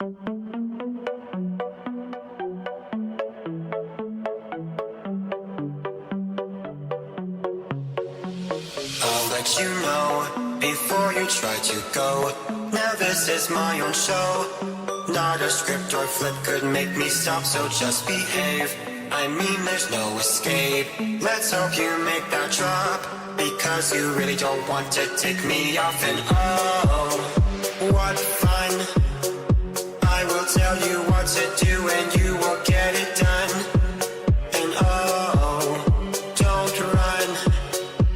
I'll let you know before you try to go. Now this is my own show. Not a script or flip could make me stop, so just behave. I mean, there's no escape. Let's hope you make that drop, because you really don't want to take me off. And oh, what fun. I will tell you what to do and you will get it done. And oh, don't run.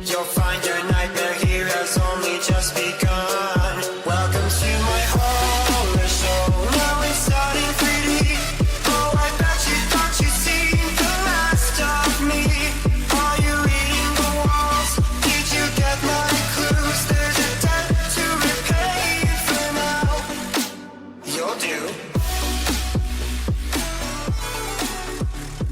You'll find your nightmare here has only just begun. Welcome to my horror show. Now it's out in 3D. Oh, I bet you thought you'd seen the last of me. Are you reading the walls? Did you get my clues? There's a debt to repay for now. You'll do.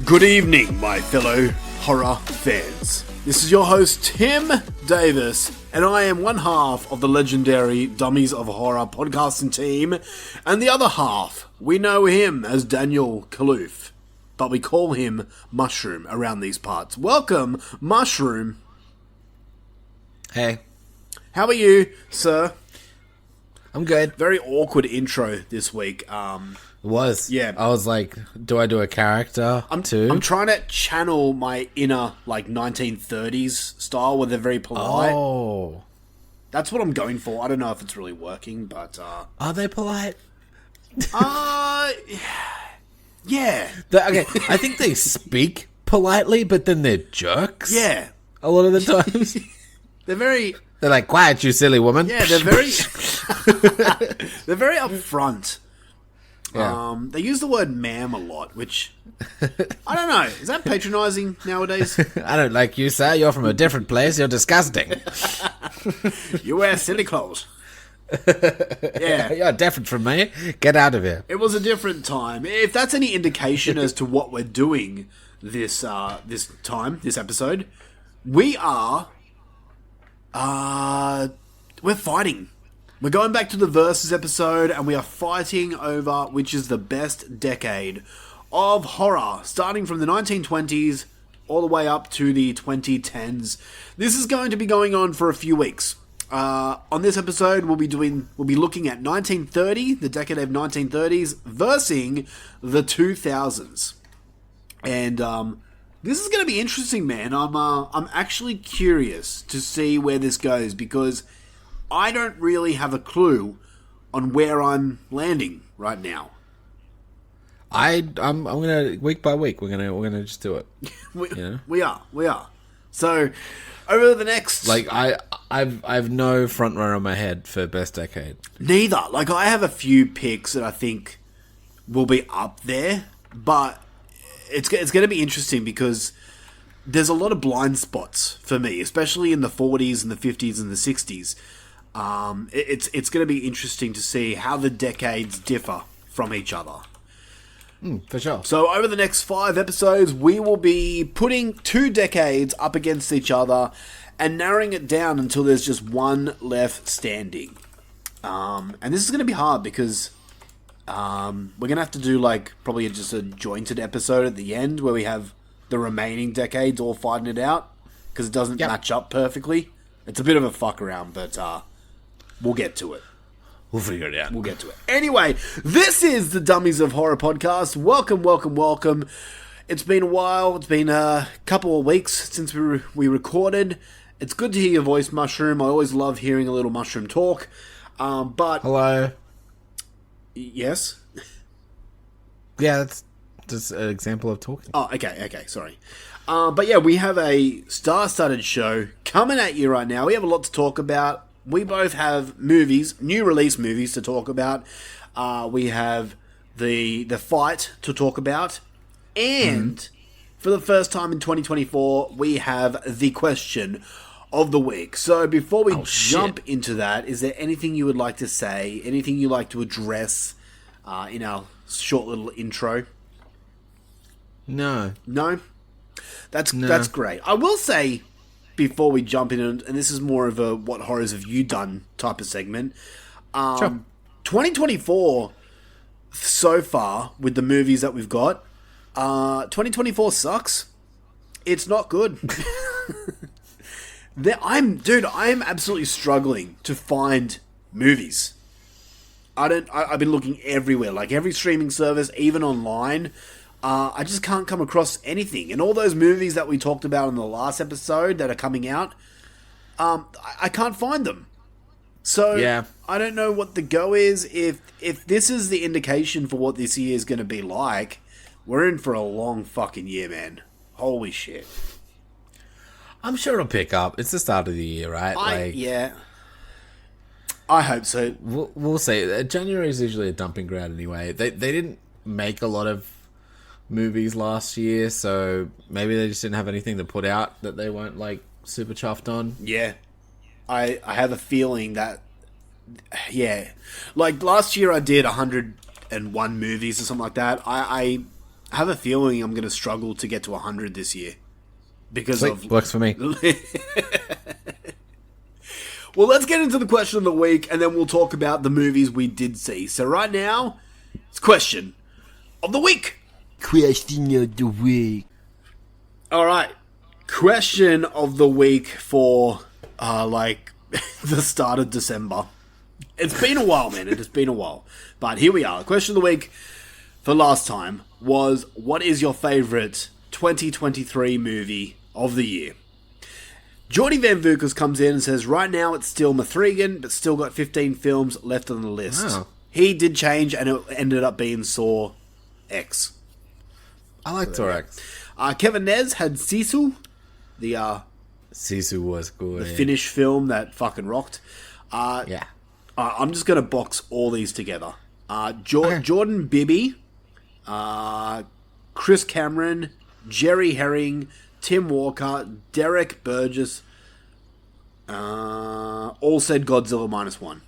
Good evening, my fellow horror fans. This is your host, Tim Davis, and I am one half of the legendary Dummies of Horror podcasting team, and the other half, we know him as Daniel Kaloof, but we call him Mushroom around these parts. Welcome, Mushroom. Hey. How are you, sir? I'm good. Very awkward intro this week. It was. Yeah. I was like, do I do a character too? I'm trying to channel my inner, 1930's style where they're very polite. Oh. That's what I'm going for. I don't know if it's really working, but... Are they polite? Yeah. Okay, I think they speak politely, but then they're jerks. Yeah. A lot of the times. They're very... They're like, quiet, you silly woman. Yeah, they're very... they're very upfront. Yeah. They use the word ma'am a lot, which... I don't know. Is that patronizing nowadays? I don't like you, sir. You're from a different place. You're disgusting. You wear silly clothes. Yeah. You're different from me. Get out of here. It was a different time. If that's any indication as to what we're doing this episode, we are... we're fighting. We're going back to the Versus episode, and we are fighting over which is the best decade of horror, starting from the 1920s all the way up to the 2010s. This is going to be going on for a few weeks. On this episode, we'll be looking at 1930, the decade of 1930s, versus the 2000's, and this is going to be interesting, man. I'm actually curious to see where this goes, because I don't really have a clue on where I'm landing right now. I'm gonna week by week. We're gonna just do it. We are. So over the next, I've no front runner in my head for best decade. Neither. I have a few picks that I think will be up there, but it's going to be interesting because there's a lot of blind spots for me, especially in the 40s and the 50s and the 60s. It's going to be interesting to see how the decades differ from each other. For sure. So over the next 5 episodes, we will be putting 2 decades up against each other and narrowing it down until there's just one left standing. And this is going to be hard because we're going to have to do probably just a jointed episode at the end where we have the remaining decades all fighting it out because it doesn't match up perfectly. It's a bit of a fuck around, but we'll get to it. We'll figure it out. We'll get to it. Anyway, this is the Dummies of Horror podcast. Welcome. It's been a while. It's been a couple of weeks since we recorded. It's good to hear your voice, Mushroom. I always love hearing a little Mushroom talk. But hello. Yes? Yeah, that's just an example of talking. Oh, okay, sorry. But yeah, we have a star-studded show coming at you right now. We have a lot to talk about. We both have movies, new release movies to talk about. We have the fight to talk about. And for the first time in 2024, we have the question of the week. So before we jump into that, is there anything you would like to say? Anything you'd like to address in our short little intro? No? That's great. I will say, before we jump in, and this is more of a what horrors have you done type of segment, Sure. 2024 so far with the movies that we've got, 2024 sucks. It's not good. I'm absolutely struggling to find movies. I've been looking everywhere, like every streaming service, even online. I just can't come across anything. And all those movies that we talked about in the last episode that are coming out, I can't find them. So Yeah. I don't know what the go is. If this is the indication for what this year is going to be like, we're in for a long fucking year, man. Holy shit. I'm sure it'll pick up. It's the start of the year, right? Yeah. I hope so. We'll see. January is usually a dumping ground anyway. They didn't make a lot of movies last year, so maybe they just didn't have anything to put out that they weren't like super chuffed on. Yeah. I have a feeling that, yeah. Like last year I did 101 movies or something like that. I have a feeling I'm going to struggle to get to 100 this year. Because Sweet. of... Works for me. Well, let's get into the question of the week, and then we'll talk about the movies we did see. So right now, it's question of the week. Question of the week. All right. Question of the week for, the start of December. It's been a while, man. It has been a while. But here we are. The question of the week for last time was, what is your favourite 2023 movie of the year? Jordy Van Vukers comes in and says, right now it's still Mithrigan, but still got 15 films left on the list. Oh. He did change, and it ended up being Saw X. I like Torax. Kevin Nez had Sisu, the Sisu was good. Finnish film that fucking rocked. Yeah. I'm just going to box all these together. Okay. Jordan Bibby, Chris Cameron, Jerry Herring, Tim Walker, Derek Burgess, all said Godzilla -1.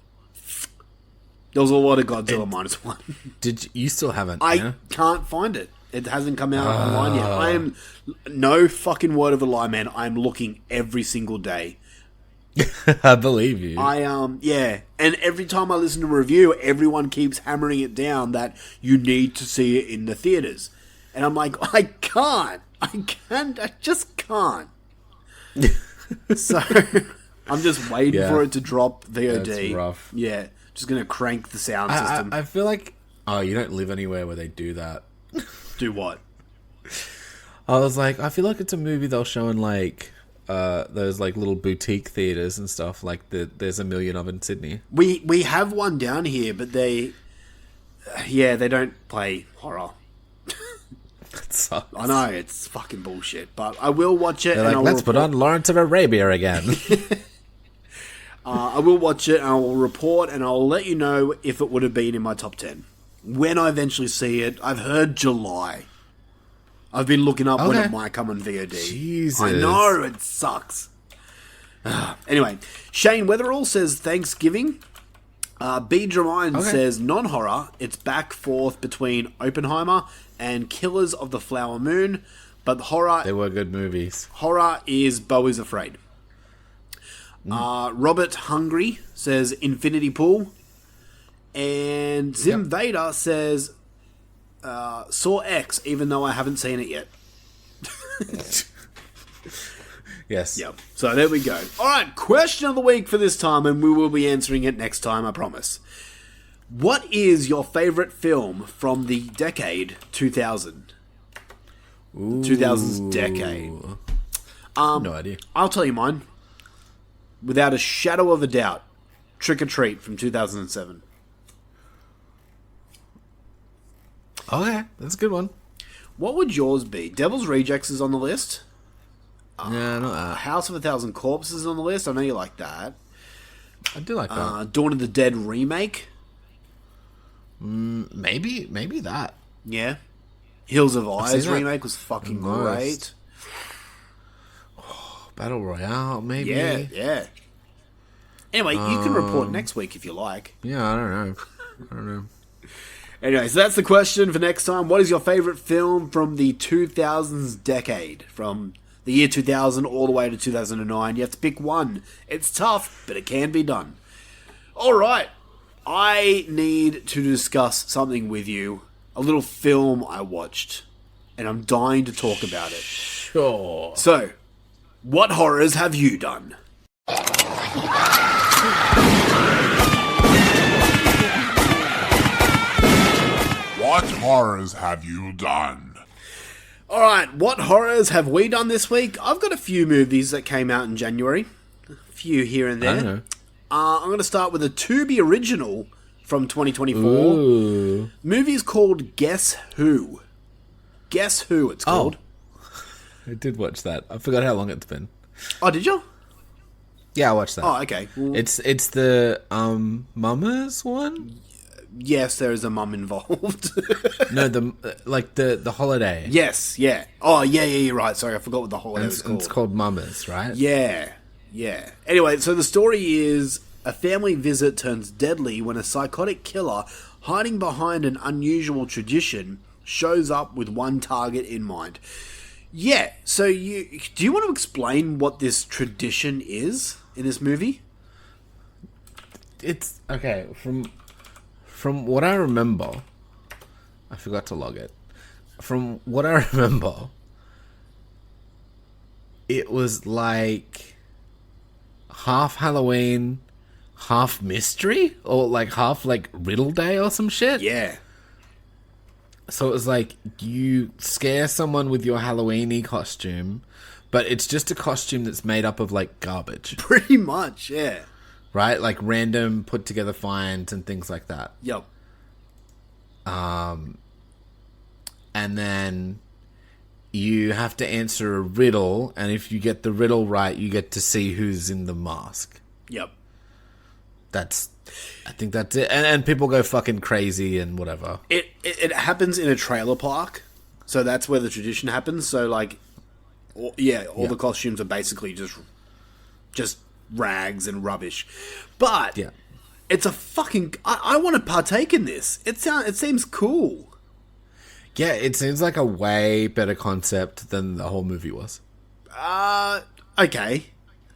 There was a lot of Godzilla -1. Did you still haven't? I can't find it. It hasn't come out online yet. I am no fucking word of a lie, man. I'm looking every single day. I believe you. Yeah. And every time I listen to a review, everyone keeps hammering it down that you need to see it in the theaters. And I'm like, I just can't. So, I'm just waiting for it to drop VOD. That's rough. Yeah. Just gonna crank the sound system. I feel like... Oh, you don't live anywhere where they do that. Do what? I was like, I feel like it's a movie they'll show in like... those like little boutique theaters and stuff. Like there's a million of in Sydney. We have one down here, but they don't play horror. That sucks. I know, it's fucking bullshit, but I will watch it. They're like, let's put on Lawrence of Arabia again. I will watch it and I will report and I'll let you know if it would have been in my top 10 when I eventually see it. I've heard July. I've been looking up when it might come on VOD. Jesus. I know, it sucks. Anyway, Shane Weatherall says Thanksgiving. B. Dramine says non-horror. It's back forth between Oppenheimer and Killers of the Flower Moon. But horror... They were good movies. Horror is Beau is Afraid. Robert Hungry says Infinity Pool. And Zim Vader says... Saw X, even though I haven't seen it yet. Yes. Yep. So there we go. Alright, question of the week for this time, and we will be answering it next time, I promise. What is your favourite film from the decade 2000? Ooh. 2000's decade. No idea. I'll tell you mine. Without a shadow of a doubt. Trick or Treat from 2007. Okay, that's a good one. What would yours be? Devil's Rejects is on the list. Yeah, not that. House of a Thousand Corpses is on the list. I know you like that. I do like that. Dawn of the Dead remake. Maybe that. Yeah. Hills of Eyes seen that. remake was fucking Nice. great. Battle Royale, maybe. Yeah. Anyway, you can report next week if you like. Yeah, I don't know. Anyway, so that's the question for next time. What is your favourite film from the 2000s decade? From the year 2000 all the way to 2009. You have to pick one. It's tough, but it can be done. All right. I need to discuss something with you. A little film I watched, and I'm dying to talk about it. Sure. So, what horrors have you done? What horrors have you done? Alright, what horrors have we done this week? I've got a few movies that came out in January. A few here and I there. don't know. I'm going to start with a Tubi original from 2024. Ooh. Movie's called Guess Who. Guess Who it's called. I did watch that. I forgot how long it's been. Oh, did you? Yeah, I watched that. Oh, okay. Well, It's the Mummers one? yes, there is a mum involved. No, the holiday. Yes, yeah. Oh, yeah, you're right. Sorry, I forgot what the holiday was called. It's called Mummers, right? Yeah. Anyway, so the story is a family visit turns deadly when a psychotic killer hiding behind an unusual tradition shows up with one target in mind. Yeah, so do you want to explain what this tradition is in this movie? It's okay from what I remember. I forgot to log it. From what I remember, it was like half Halloween, half mystery, or like half like riddle day or some shit. Yeah. So it was like you scare someone with your Halloween-y costume, but it's just a costume that's made up of like garbage, Pretty much, yeah. right? Like random put together finds and things like that. Yep. And then you have to answer a riddle, and if you get the riddle right, you get to see who's in the mask. Yep. I think that's it. And people go fucking crazy and whatever. It happens in a trailer park, so that's where the tradition happens. So like, all the costumes are basically just rags and rubbish, but Yeah. it's a fucking. I want to partake in this. It seems cool. Yeah, it seems like a way better concept than the whole movie was. Okay.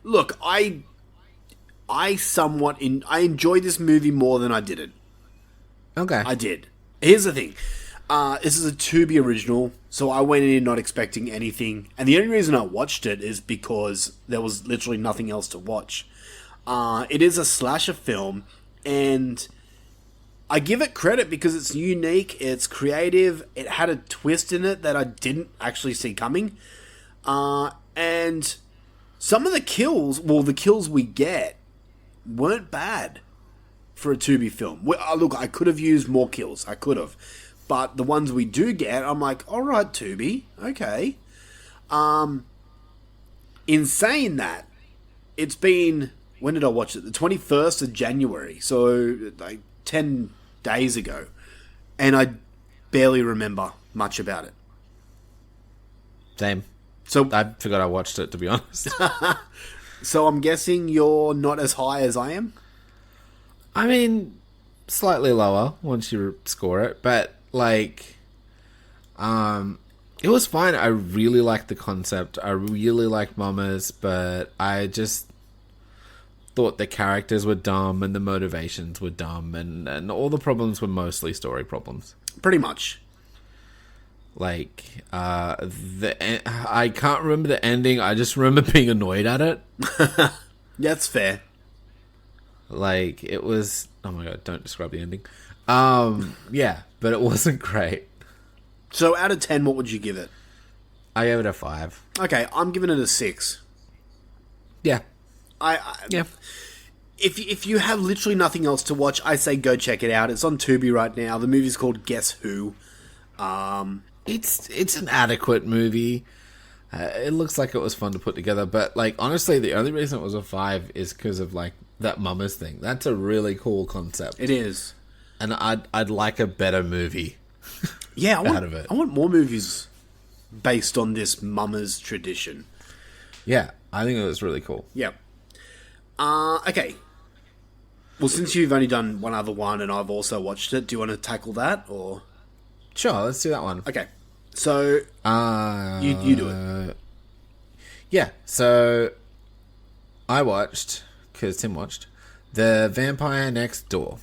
Look, I enjoyed this movie more than I didn't. Okay. I did. Here's the thing. This is a Tubi original, so I went in not expecting anything. And the only reason I watched it is because there was literally nothing else to watch. It is a slasher film, and I give it credit because it's unique, it's creative, it had a twist in it that I didn't actually see coming. And some of the kills we get, weren't bad for a Tubi film. Look, I could have used more kills. I could have. But the ones we do get, I'm like, all right, Tubi, okay. In saying that, it's been... When did I watch it? The 21st of January. So, like, 10 days ago. And I barely remember much about it. Same. So I forgot I watched it, to be honest. So I'm guessing you're not as high as I am? I mean, slightly lower once you score it, but like, it was fine. I really liked the concept. I really liked Mamas, but I just thought the characters were dumb and the motivations were dumb, and all the problems were mostly story problems. Pretty much. Like, I can't remember the ending. I just remember being annoyed at it. That's fair. Like, it was... Oh my god, don't describe the ending. Yeah, but it wasn't great. So out of 10, what would you give it? I gave it a 5. Okay, I'm giving it a 6. Yeah. Yeah. If you have literally nothing else to watch, I say go check it out. It's on Tubi right now. The movie's called Guess Who. It's an adequate movie. It looks like it was fun to put together, but like honestly, the only reason it was a 5 is because of like that Mummers thing. That's a really cool concept. It is, and I'd like a better movie. Yeah, out of it. I want more movies based on this Mummers tradition. Yeah, I think it was really cool. Yep. Okay. Well, since you've only done one other one and I've also watched it, do you want to tackle that or? Sure, let's do that one. Okay. So you do it. Yeah. So I watched, because Tim watched, The Vampire Next Door.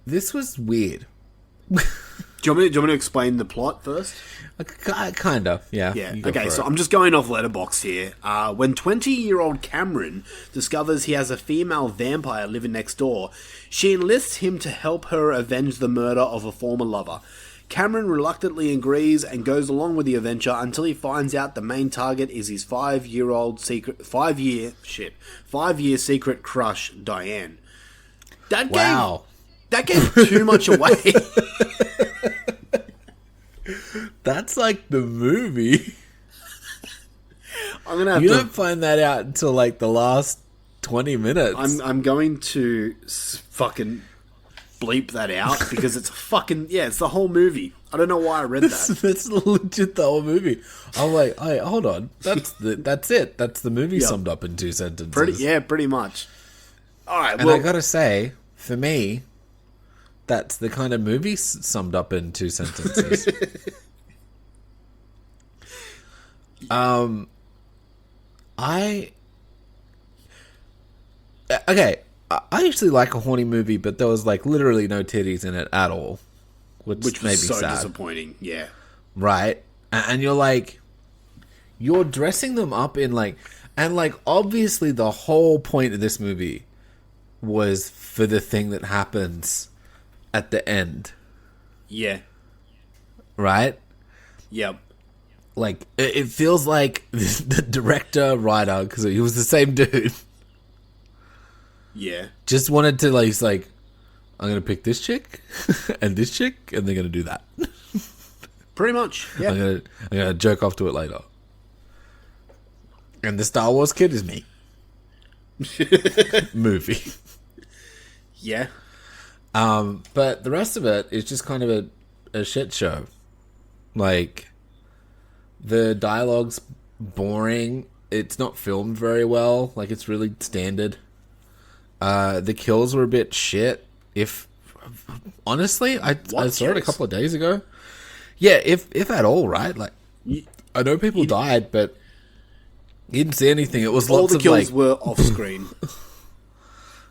This was weird. Do you want me to explain the plot first? Kind of, yeah. Yeah, You go okay, for so it. I'm just going off Letterboxd here. When 20-year-old Cameron discovers he has a female vampire living next door, she enlists him to help her avenge the murder of a former lover. Cameron reluctantly agrees and goes along with the adventure until he finds out the main target is his 5-year secret crush, Diane. Wow. That gave too much away. That's like the movie. I'm gonna have You to. don't find that out until like the last 20 minutes. I'm going to fucking bleep that out because it's it's the whole movie. I don't know why I read that. That's legit the whole movie. I'm like, hey, hold on. That's it. That's the movie summed up in 2 sentences. Pretty much. All right, And I gotta say, for me, that's the kind of movie summed up in 2 sentences. I actually like a horny movie, but there was like literally no titties in it at all, which which made me was so sad. disappointing. Yeah, Right? And you're like, you're dressing them up in like, and like obviously the whole point of this movie was for the thing that happens at the end, yeah, right? yep. Like it feels like the director, writer, because he was the same dude, Yeah, just wanted to like, he's like, I'm gonna pick this chick and this chick, and they're gonna do that. pretty much. Yeah, I'm gonna jerk off to it later. And the Star Wars kid is me. Movie. yeah, But the rest of it is just kind of a shit show. Like, the dialogue's boring. It's not filmed very well. Like, it's really standard. The kills were a bit shit. Honestly, I saw it a kills? couple of days ago. Yeah, if at all, right? Like, I know people died, but you didn't see anything. It was all lots the of kills like were off screen.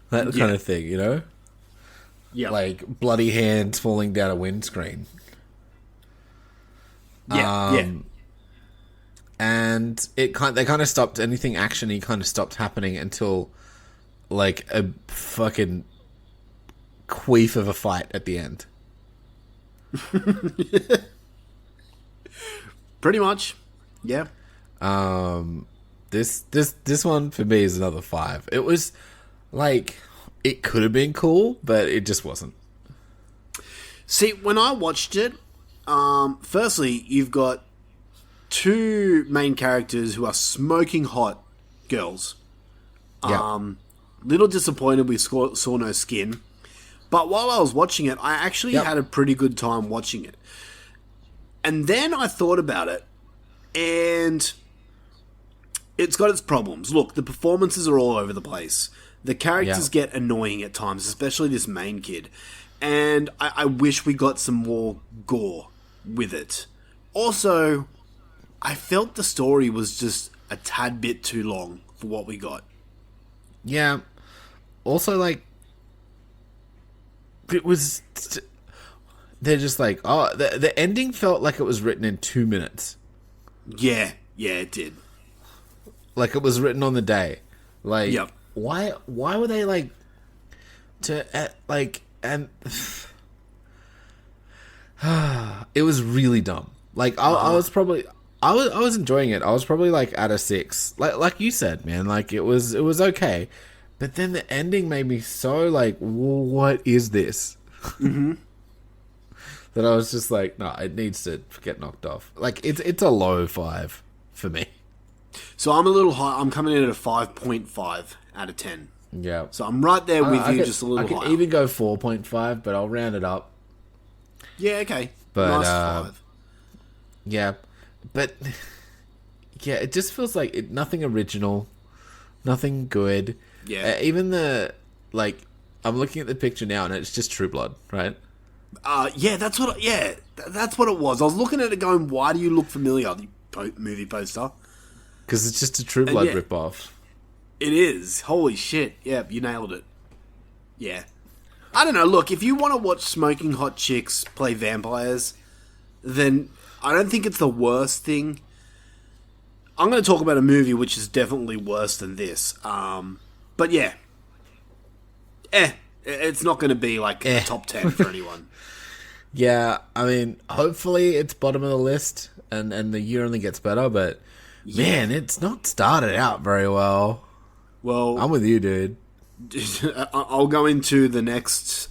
that kind of thing, you know? Yeah, Like bloody hands falling down a windscreen. yeah. And they kind of stopped anything action-y kind of stopped happening until like a fucking queef of a fight at the end. Pretty much. Yeah. This one for me is another 5. It was like, it could have been cool, but it just wasn't. See, when I watched it, firstly, you've got 2 main characters who are smoking hot girls. Yeah. Little disappointed we saw no skin. But while I was watching it, I actually Yep. had a pretty good time watching it. And then I thought about it, and it's got its problems. Look, the performances are all over the place. The characters get annoying at times, especially this main kid. And I wish we got some more gore with it. Also, I felt the story was just a tad bit too long for what we got. Yeah. Also, like, it was... They're just like, oh, the ending felt like it was written in 2 minutes. Yeah, it did. Like, it was written on the day. Like, Yep. why were they, like, and... it was really dumb. Like, I was probably... I was enjoying it. I was probably, like, at a 6. Like you said, man. Like, it was okay. But then the ending made me so, like, what is this? Mm-hmm. That I was just like, no, it needs to get knocked off. Like, it's a low 5 for me. So I'm a little high. I'm coming in at a 5.5 out of 10. Yeah. So I'm right there with you, just a I little could higher. even go 4.5, but I'll round it up. Yeah, okay. But, nice 5. Yeah. But, yeah, it just feels like nothing original, nothing good. Yeah. Even like, I'm looking at the picture now and it's just True Blood, right? Yeah, that's what it was. I was looking at it going, why do you look familiar, the movie poster? Because it's just a True Blood yeah. ripoff. It is. Holy shit. Yep, you nailed it. Yeah. I don't know, look, if you want to watch smoking hot chicks play vampires, then I don't think it's the worst thing. I'm going to talk about a movie which is definitely worse than this. But yeah. It's not going to be like a top 10 for anyone. Yeah, I mean, hopefully it's bottom of the list and the year only gets better, but man, it's not started out very well. Well, I'm with you, dude. I'll go into the next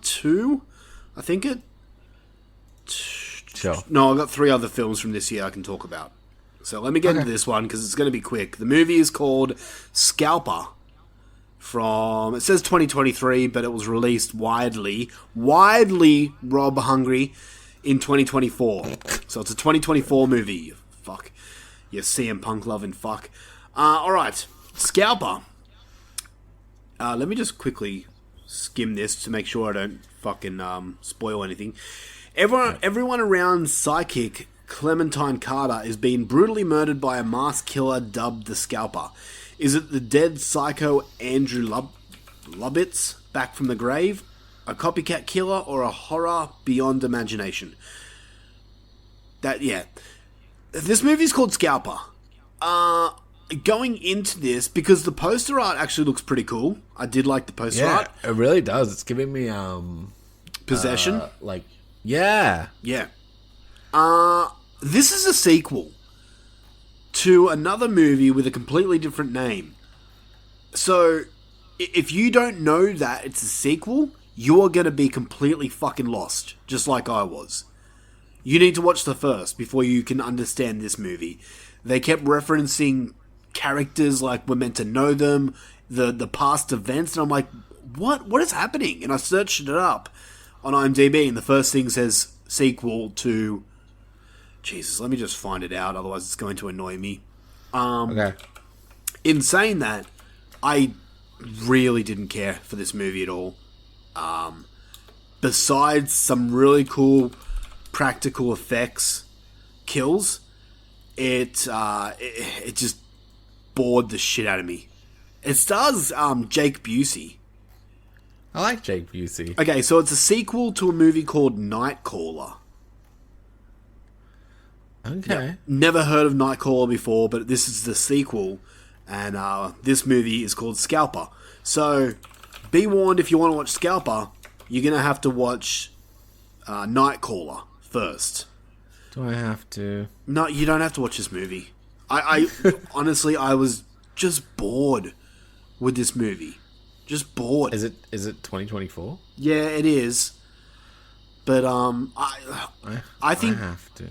two. I think it. Sure. No, I've got 3 other films from this year I can talk about. So let me get into this one because it's going to be quick. The movie is called Scalper. It says 2023, but it was released widely, Rob Hungry, in 2024. So it's a 2024 movie. You fuck. You CM Punk loving fuck. Alright. Scalper. Let me just quickly skim this to make sure I don't fucking spoil anything. Everyone around psychic Clementine Carter is being brutally murdered by a masked killer dubbed the Scalper. Is it the dead psycho Andrew Lubitz back from the grave, a copycat killer, or a horror beyond imagination? This movie's called Scalper. Going into this, because the poster art actually looks pretty cool. I did like the poster art. It really does. It's giving me Possession. Yeah. This is a sequel to another movie with a completely different name. So, if you don't know that it's a sequel, you are going to be completely fucking lost, just like I was. You need to watch the first before you can understand this movie. They kept referencing characters like we're meant to know them, the past events, and I'm like, what is happening? And I searched it up on IMDb, and the first thing says sequel to... Jesus, let me just find it out, otherwise it's going to annoy me. Okay. In saying that, I really didn't care for this movie at all. Besides some really cool practical effects kills, it just bored the shit out of me. It stars Jake Busey. I like Jake Busey. Okay, so it's a sequel to a movie called Nightcaller. Okay. Yep. Never heard of Nightcaller before, but this is the sequel, and this movie is called Scalper. So, be warned, if you want to watch Scalper, you're going to have to watch Nightcaller first. Do I have to? No, you don't have to watch this movie. I honestly, I was just bored with this movie. Just bored. Is it 2024? Yeah, it is. But I think I have to.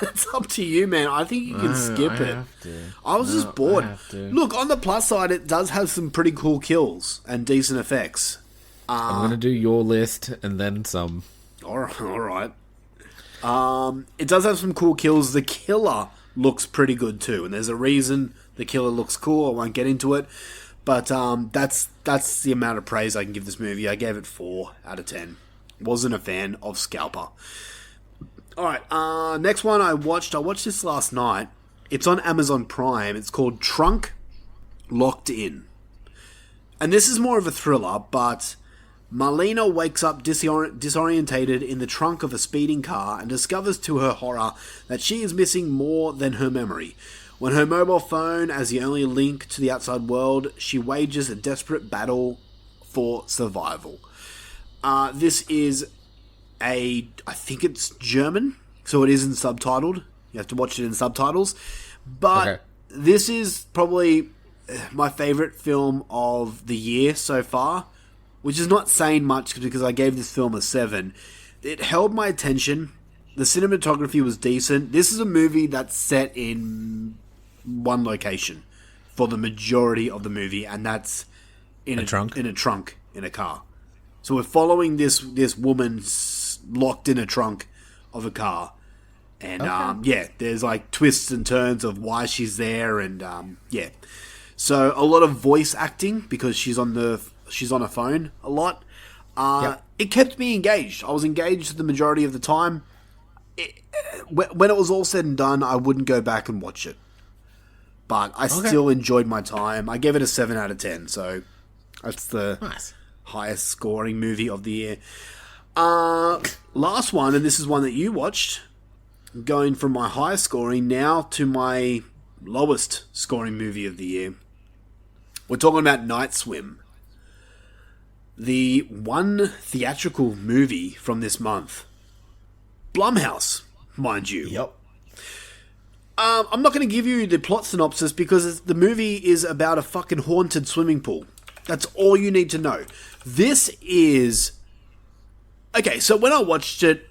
It's up to you, man. I think you can skip it. Have to. I was just bored. I have to. Look, on the plus side, it does have some pretty cool kills and decent effects. I'm gonna do your list and then some. All right. It does have some cool kills. The killer looks pretty good too, and there's a reason the killer looks cool. I won't get into it, but that's the amount of praise I can give this movie. I gave it 4 out of 10. Wasn't a fan of Scalper. Alright, next one I watched this last night. It's on Amazon Prime. It's called Trunk Locked In. And this is more of a thriller, but Marlena wakes up disorientated in the trunk of a speeding car and discovers to her horror that she is missing more than her memory. When her mobile phone as the only link to the outside world, she wages a desperate battle for survival. This is I think it's German, so it isn't subtitled. You have to watch it in subtitles. But This is probably my favorite film of the year so far, which is not saying much because I gave this film a 7. It held my attention. The cinematography was decent. This is a movie that's set in one location for the majority of the movie, and that's in a trunk in a car. So we're following this woman locked in a trunk of a car. And, there's, like, twists and turns of why she's there, and, So, a lot of voice acting, because she's on a phone a lot. It kept me engaged. I was engaged the majority of the time. When it was all said and done, I wouldn't go back and watch it. but I still enjoyed my time. I gave it a 7 out of 10, so that's the highest scoring movie of the year. Last one, and this is one that you watched, going from my highest scoring now to my lowest scoring movie of the year. We're talking about Night Swim. The one theatrical movie from this month. Blumhouse, mind you. Yep. I'm not going to give you the plot synopsis because the movie is about a fucking haunted swimming pool. That's all you need to know. This is... Okay, so when I watched it,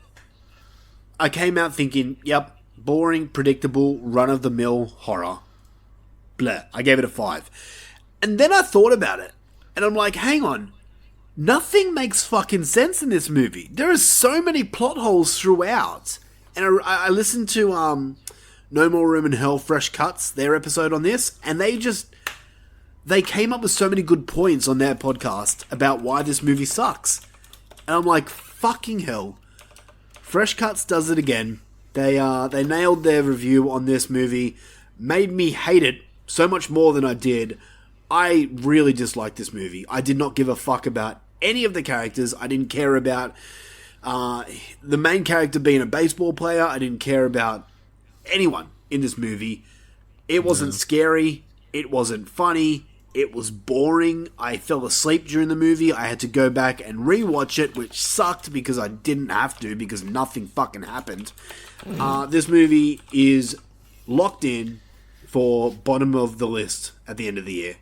I came out thinking, yep, boring, predictable, run-of-the-mill horror. Blah. I gave it a 5. And then I thought about it, and I'm like, hang on. Nothing makes fucking sense in this movie. There are so many plot holes throughout. And I listened to No More Room in Hell Fresh Cuts, their episode on this, and they came up with so many good points on their podcast about why this movie sucks. And I'm like, fucking hell. Fresh Cuts does it again. They nailed their review on this movie, made me hate it so much more than I did. I really disliked this movie. I did not give a fuck about any of the characters. I didn't care about the main character being a baseball player. I didn't care about anyone in this movie. It wasn't scary. It wasn't funny. It was boring. I fell asleep during the movie. I had to go back and rewatch it, which sucked because I didn't have to because nothing fucking happened. This movie is locked in for bottom of the list at the end of the year.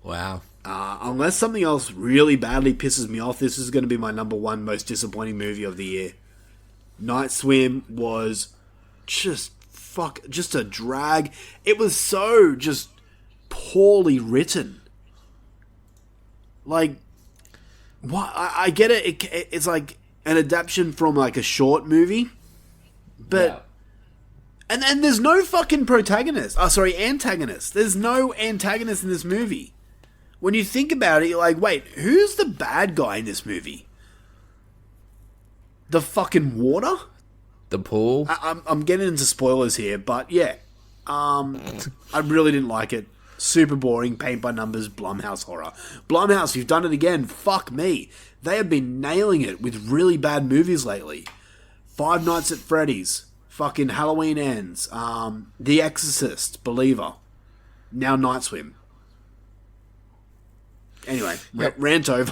Wow. Unless something else really badly pisses me off, this is going to be my number one most disappointing movie of the year. Night Swim was just a drag. It was so just poorly written. Like, what? I get it. It's like an adaptation from like a short movie, but and there's no fucking antagonist. There's no antagonist in this movie. When you think about it, you're like, wait, who's the bad guy in this movie? The fucking water? The pool? I'm getting into spoilers here, but yeah. I really didn't like it. Super boring, paint by numbers, Blumhouse horror. Blumhouse, you've done it again. Fuck me. They have been nailing it with really bad movies lately. Five Nights at Freddy's. Fucking Halloween Ends. The Exorcist. Believer. Now Night Swim. Anyway, rant over.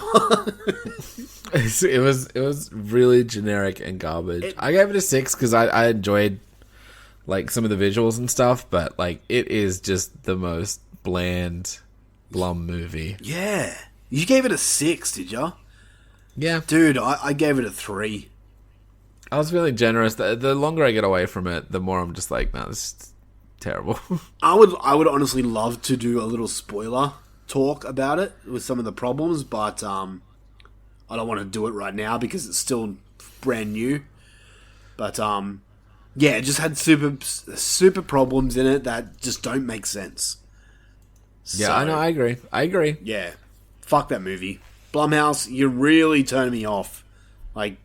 It was really generic and garbage. I gave it a 6 because I enjoyed like some of the visuals and stuff, but like it is just the most bland Blum movie. Yeah. You gave it a 6, did you? Yeah. Dude, I gave it a 3. I was feeling generous. The longer I get away from it, the more I'm just like, no, this is terrible. I would honestly love to do a little spoiler talk about it with some of the problems, but I don't want to do it right now because it's still brand new. But yeah, it just had super problems in it that just don't make sense. Yeah, I know. I agree. Yeah, fuck that movie. Blumhouse, you're really turning me off. Like,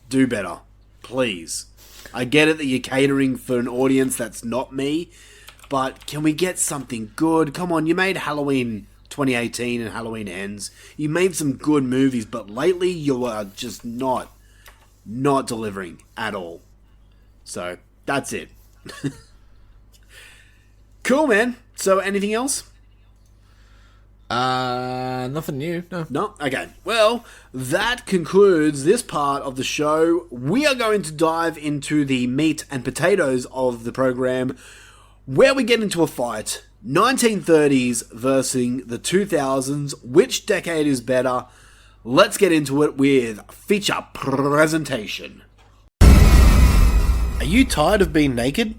do better, please. I get it that you're catering for an audience that's not me, but can we get something good? Come on, you made Halloween 2018 and Halloween Ends. You made some good movies, but lately you are just not delivering at all. So, that's it. Cool, man. So, anything else? Nothing new. No? Okay. Well, that concludes this part of the show. We are going to dive into the meat and potatoes of the program, where we get into a fight. 1930s versus the 2000s. Which decade is better? Let's get into it with feature presentation. Are you tired of being naked?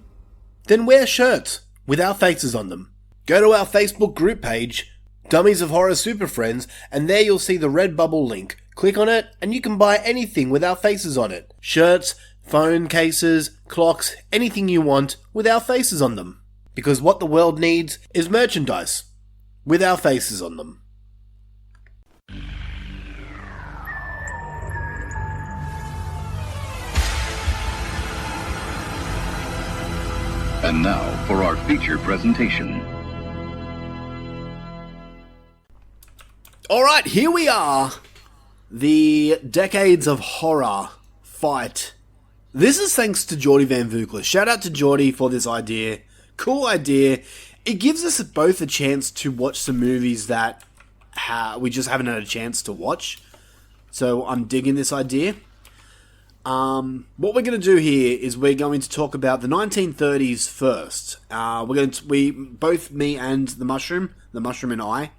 Then wear shirts with our faces on them. Go to our Facebook group page, Dummies of Horror Super Friends, and there you'll see the Redbubble link. Click on it and you can buy anything with our faces on it. Shirts, phone cases, clocks, anything you want with our faces on them. Because what the world needs is merchandise with our faces on them. And now, for our feature presentation. Alright, here we are. The Decades of Horror fight. This is thanks to Geordie Van Vukler. Shout out to Geordie for this idea. Cool idea. It gives us both a chance to watch some movies that we just haven't had a chance to watch. So I'm digging this idea. What we're going to do here is we're going to talk about the 1930s first. Both me and the Mushroom and I,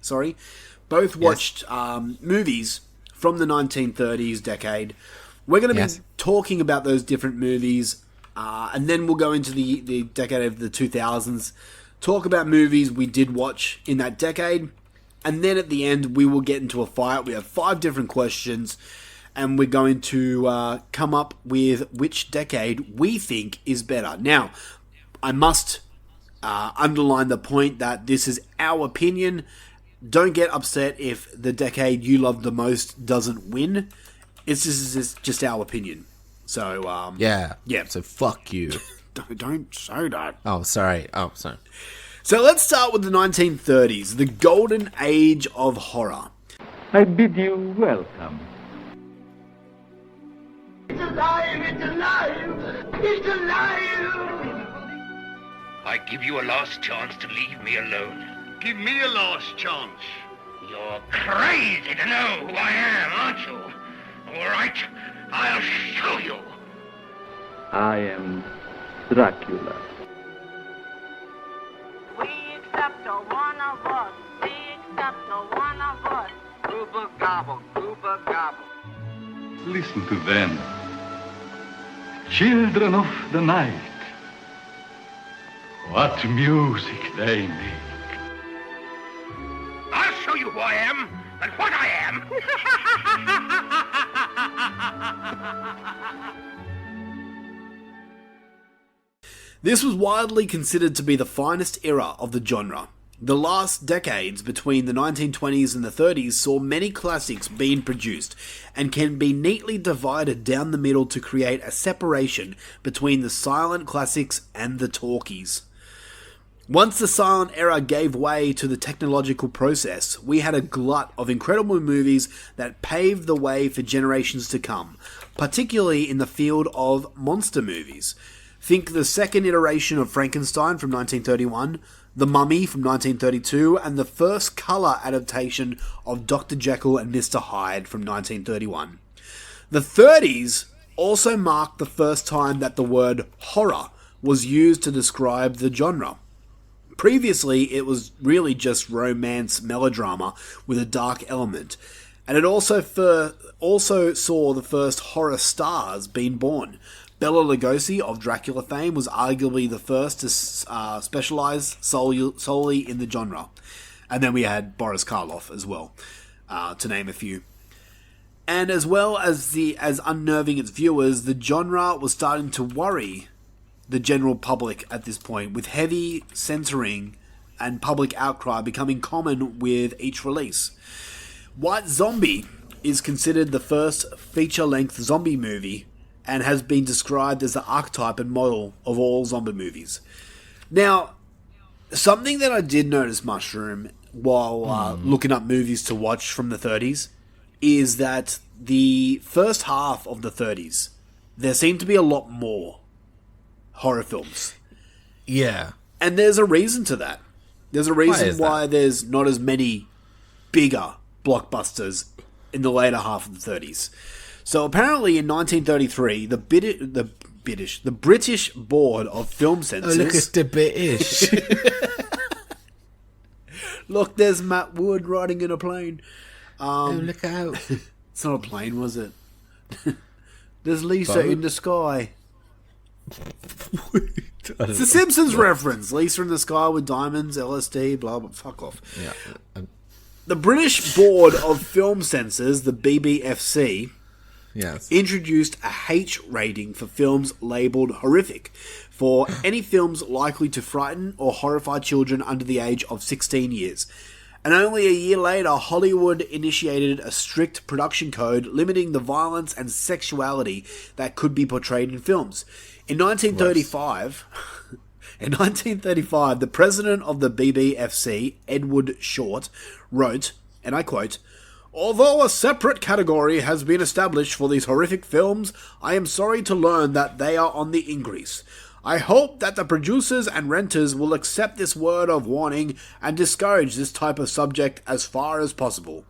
both watched movies from the 1930s decade. We're going to be talking about those different movies, and then we'll go into the decade of the 2000s, talk about movies we did watch in that decade, and then at the end we will get into a fight. We have 5 different questions, and we're going to come up with which decade we think is better. Now, I must underline the point that this is our opinion. Don't get upset if the decade you love the most doesn't win. It's just our opinion. So, yeah. So fuck you. Don't say that. Oh, sorry. So let's start with the 1930s, the golden age of horror. I bid you welcome. It's alive! It's alive! It's alive! I give you a last chance to leave me alone. Give me a last chance. You're crazy to know who I am, aren't you? All right, I'll show you. I am Dracula. We accept the one of us. We accept the one of us. Gooba gobble, gooba gobble. Listen to them. Children of the night. What music they make. I'll show you who I am and what I am. This was widely considered to be the finest era of the genre. The last decades between the 1920s and the 30s saw many classics being produced and can be neatly divided down the middle to create a separation between the silent classics and the talkies. Once the silent era gave way to the technological process, we had a glut of incredible movies that paved the way for generations to come, particularly in the field of monster movies. Think the second iteration of Frankenstein from 1931, The Mummy from 1932, and the first colour adaptation of Dr. Jekyll and Mr. Hyde from 1931. The 30s also marked the first time that the word horror was used to describe the genre. Previously, it was really just romance melodrama with a dark element, and it also saw the first horror stars being born. Bela Lugosi of Dracula fame was arguably the first to specialise solely in the genre. And then we had Boris Karloff as well, to name a few. And as well as unnerving its viewers, the genre was starting to worry the general public at this point, with heavy censoring and public outcry becoming common with each release. White Zombie is considered the first feature-length zombie movie and has been described as the archetype and model of all zombie movies. Now, something that I did notice, Mushroom, while looking up movies to watch from the 30s, is that the first half of the 30s, there seemed to be a lot more horror films. Yeah. And there's a reason to that. There's a reason why there's not as many bigger blockbusters in the later half of the 30s. So apparently in 1933, the British Board of Film Censors... Oh, look at the British. Look, there's Matt Wood riding in a plane. Oh, look out. It's not a plane, was it? There's Lisa in the sky. It's a Simpsons reference. Lisa in the sky with diamonds, LSD, blah, blah, fuck off. Yeah. The British Board of Film Censors, the BBFC, introduced a H rating for films labelled horrific for any films likely to frighten or horrify children under the age of 16 years. And only a year later, Hollywood initiated a strict production code limiting the violence and sexuality that could be portrayed in films. In 1935, In 1935, the president of the BBFC, Edward Short, wrote, and I quote, "Although a separate category has been established for these horrific films, I am sorry to learn that they are on the increase. I hope that the producers and renters will accept this word of warning and discourage this type of subject as far as possible."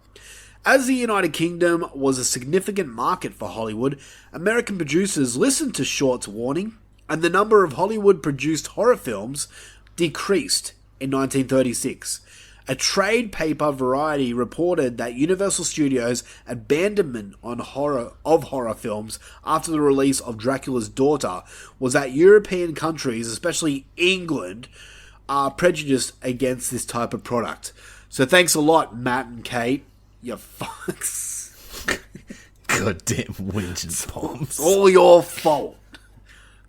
As the United Kingdom was a significant market for Hollywood, American producers listened to Short's warning, and the number of Hollywood-produced horror films decreased in 1936. A trade paper Variety reported that Universal Studios' abandonment of horror films after the release of Dracula's Daughter was that European countries, especially England, are prejudiced against this type of product. So thanks a lot, Matt and Kate. You fucks. Goddamn whinge and palms. It's all your fault.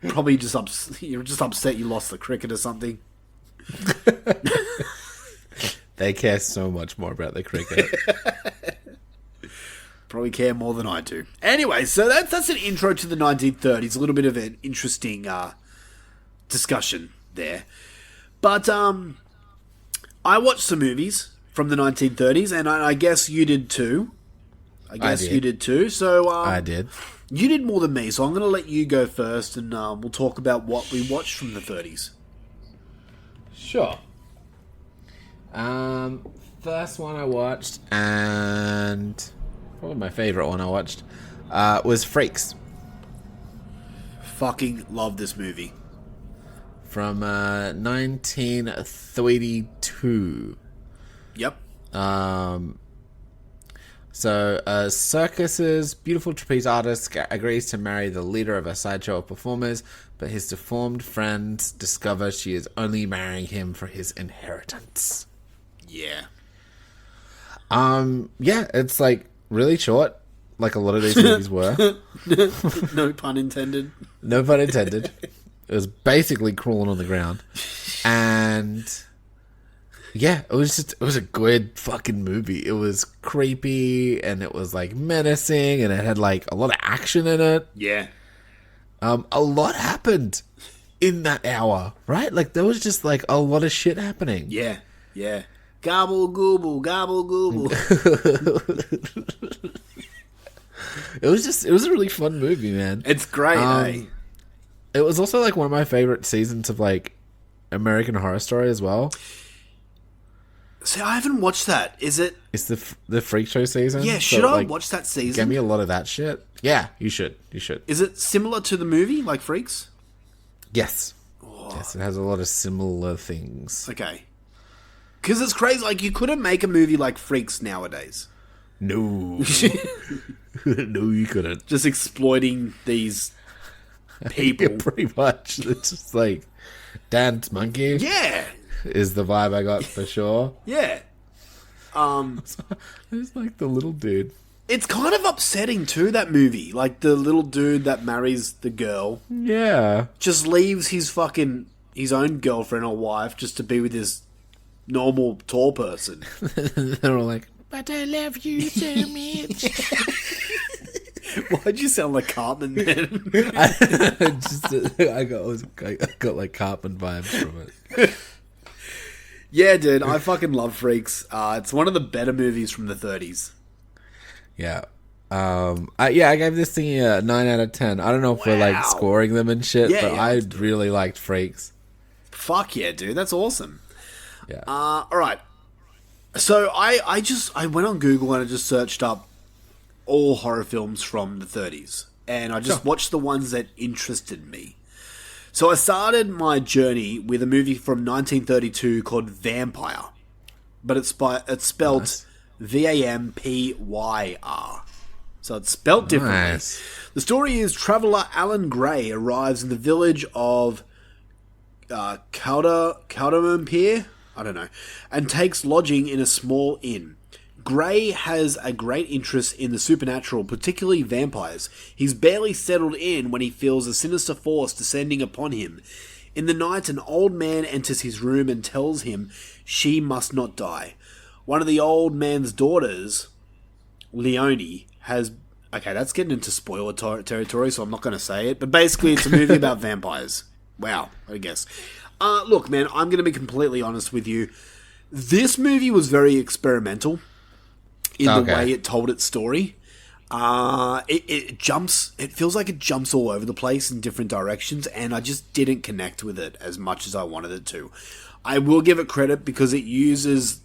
Probably you're just upset you lost the cricket or something. They care so much more about the cricket. Probably care more than I do. Anyway, so that's an intro to the 1930s. A little bit of an interesting discussion there. But I watched some movies from the 1930s, and I guess you did too. You did too. So I did. You did more than me, so I'm going to let you go first, and we'll talk about what we watched from the 30s. Sure. First one I watched, and probably my favourite one I watched, was Freaks. Fucking love this movie. From 1932. Yep. So, a circus's beautiful trapeze artist agrees to marry the leader of a sideshow of performers, but his deformed friends discover she is only marrying him for his inheritance. Yeah. Yeah, it's like really short, like a lot of these movies were. No pun intended. No pun intended. It was basically crawling on the ground. And yeah, it was a good fucking movie. It was creepy and it was like menacing and it had like a lot of action in it. Yeah. A lot happened in that hour, right? Like there was just like a lot of shit happening. Yeah. Yeah. Gobble gooble, gobble gooble. It was a really fun movie, man. It's great, eh? It was also like one of my favorite seasons of like American Horror Story as well. See, I haven't watched that. Is it? It's the Freak Show season. Yeah, should I watch that season? Get me a lot of that shit. Yeah, you should. You should. Is it similar to the movie, like Freaks? Yes. Oh. Yes, it has a lot of similar things. Okay. Because it's crazy. Like, you couldn't make a movie like Freaks nowadays. No. No, you couldn't. Just exploiting these people. Yeah, pretty much. It's just like Dance Monkey. Yeah. Is the vibe I got for sure. Yeah. It's like the little dude. It's kind of upsetting too, that movie. Like the little dude that marries the girl. Yeah. Just leaves his own girlfriend or wife just to be with this normal tall person. They're all like, but I love you so much. Why'd you sound like Cartman then? I got like Cartman vibes from it. Yeah, dude, I fucking love Freaks. It's one of the better movies from the 30s. Yeah. I gave this thing a 9 out of 10. I don't know if we're like scoring them and shit, but I really liked Freaks. Fuck yeah, dude. That's awesome. Yeah. Alright. So I went on Google and I just searched up all horror films from the 30s. And I just watched the ones that interested me. So I started my journey with a movie from 1932 called Vampire. But it's spelled nice. Vampyr. So it's spelt differently. Nice. The story is traveller Alan Gray arrives in the village of Cowdermere, I don't know, and takes lodging in a small inn. Gray has a great interest in the supernatural, particularly vampires. He's barely settled in when he feels a sinister force descending upon him. In the night, an old man enters his room and tells him she must not die. One of the old man's daughters, Leonie, has... Okay, that's getting into spoiler territory, so I'm not going to say it. But basically, it's a movie about vampires. Wow, I guess. Look, man, I'm going to be completely honest with you. This movie was very experimental in the way it told its story. It feels like it jumps all over the place in different directions, and I just didn't connect with it as much as I wanted it to. I will give it credit because it uses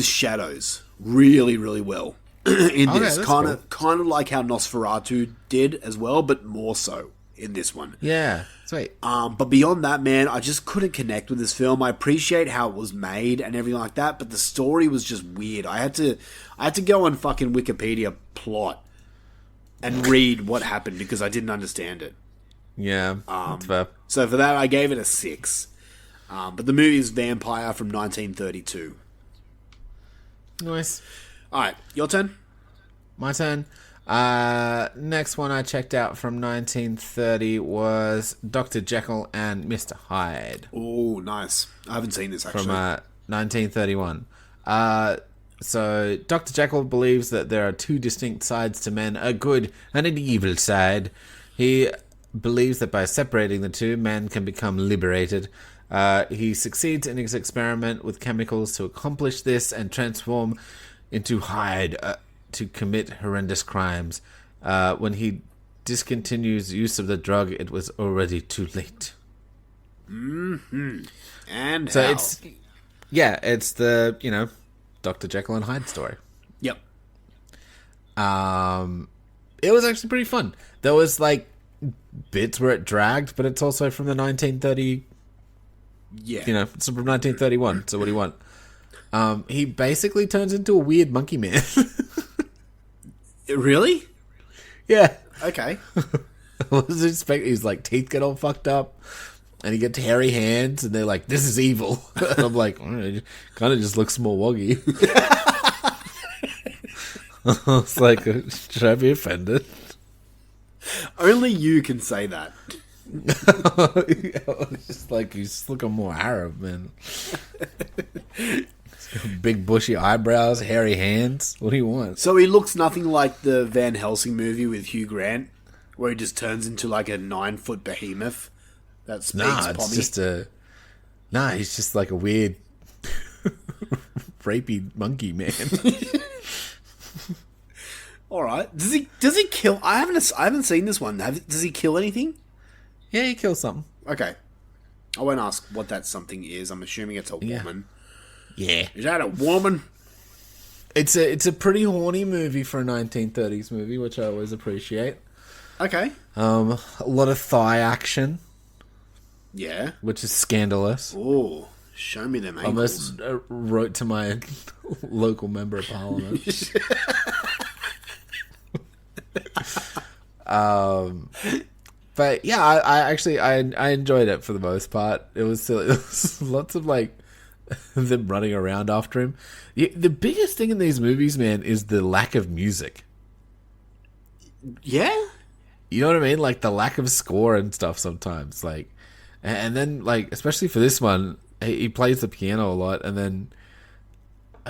shadows really, really well in this. Kind of like how Nosferatu did as well, but more so in this one. Yeah, sweet. But beyond that, man, I just couldn't connect with this film. I appreciate how it was made and everything like that, but the story was just weird. I had to go on fucking Wikipedia plot and read what happened because I didn't understand it. Yeah, that's fair. So for that, I gave it a 6. But the movie is Vampire from 1932. Nice. All right, your turn. My turn. Next one I checked out from 1930 was Dr. Jekyll and Mr. Hyde. Oh, nice. I haven't seen this, actually. From 1931. So, Dr. Jekyll believes that there are two distinct sides to men, a good and an evil side. He believes that by separating the two, man can become liberated. He succeeds in his experiment with chemicals to accomplish this and transform into Hyde to commit horrendous crimes. When he discontinues use of the drug, it was already too late. Mm-hmm. And so how? It's the, Dr. Jekyll and Hyde story. Yep. It was actually pretty fun. There was, bits where it dragged, but it's also from the 1930... Yeah. It's from 1931, so what do you want? He basically turns into a weird monkey man. Really? Yeah. Okay. I was expecting his teeth get all fucked up, and he gets hairy hands, and they're like, "This is evil." And I'm like, it kind of just looks more woggy. I was like, should I be offended? Only you can say that. It's just he's looking more Arab, man. Big bushy eyebrows, hairy hands. What do you want? So he looks nothing like the Van Helsing movie with Hugh Grant, where he just turns into a 9-foot behemoth that speaks Pommy. He's just like a weird rapey monkey man. All right. Does he kill? I haven't seen this one. Does he kill anything? Yeah, he kills something. Okay. I won't ask what that something is. I'm assuming it's a woman. Yeah. Is that a woman? It's a pretty horny movie for a 1930s movie, which I always appreciate. Okay. A lot of thigh action. Yeah. Which is scandalous. Oh, show me them ankles. Almost wrote to my local member of parliament. But yeah, I enjoyed it for the most part. It was silly. There was lots of them running around after him. The biggest thing in these movies, man, is the lack of music. Yeah? You know what I mean? The lack of score and stuff sometimes. And then, especially for this one, he plays the piano a lot, and then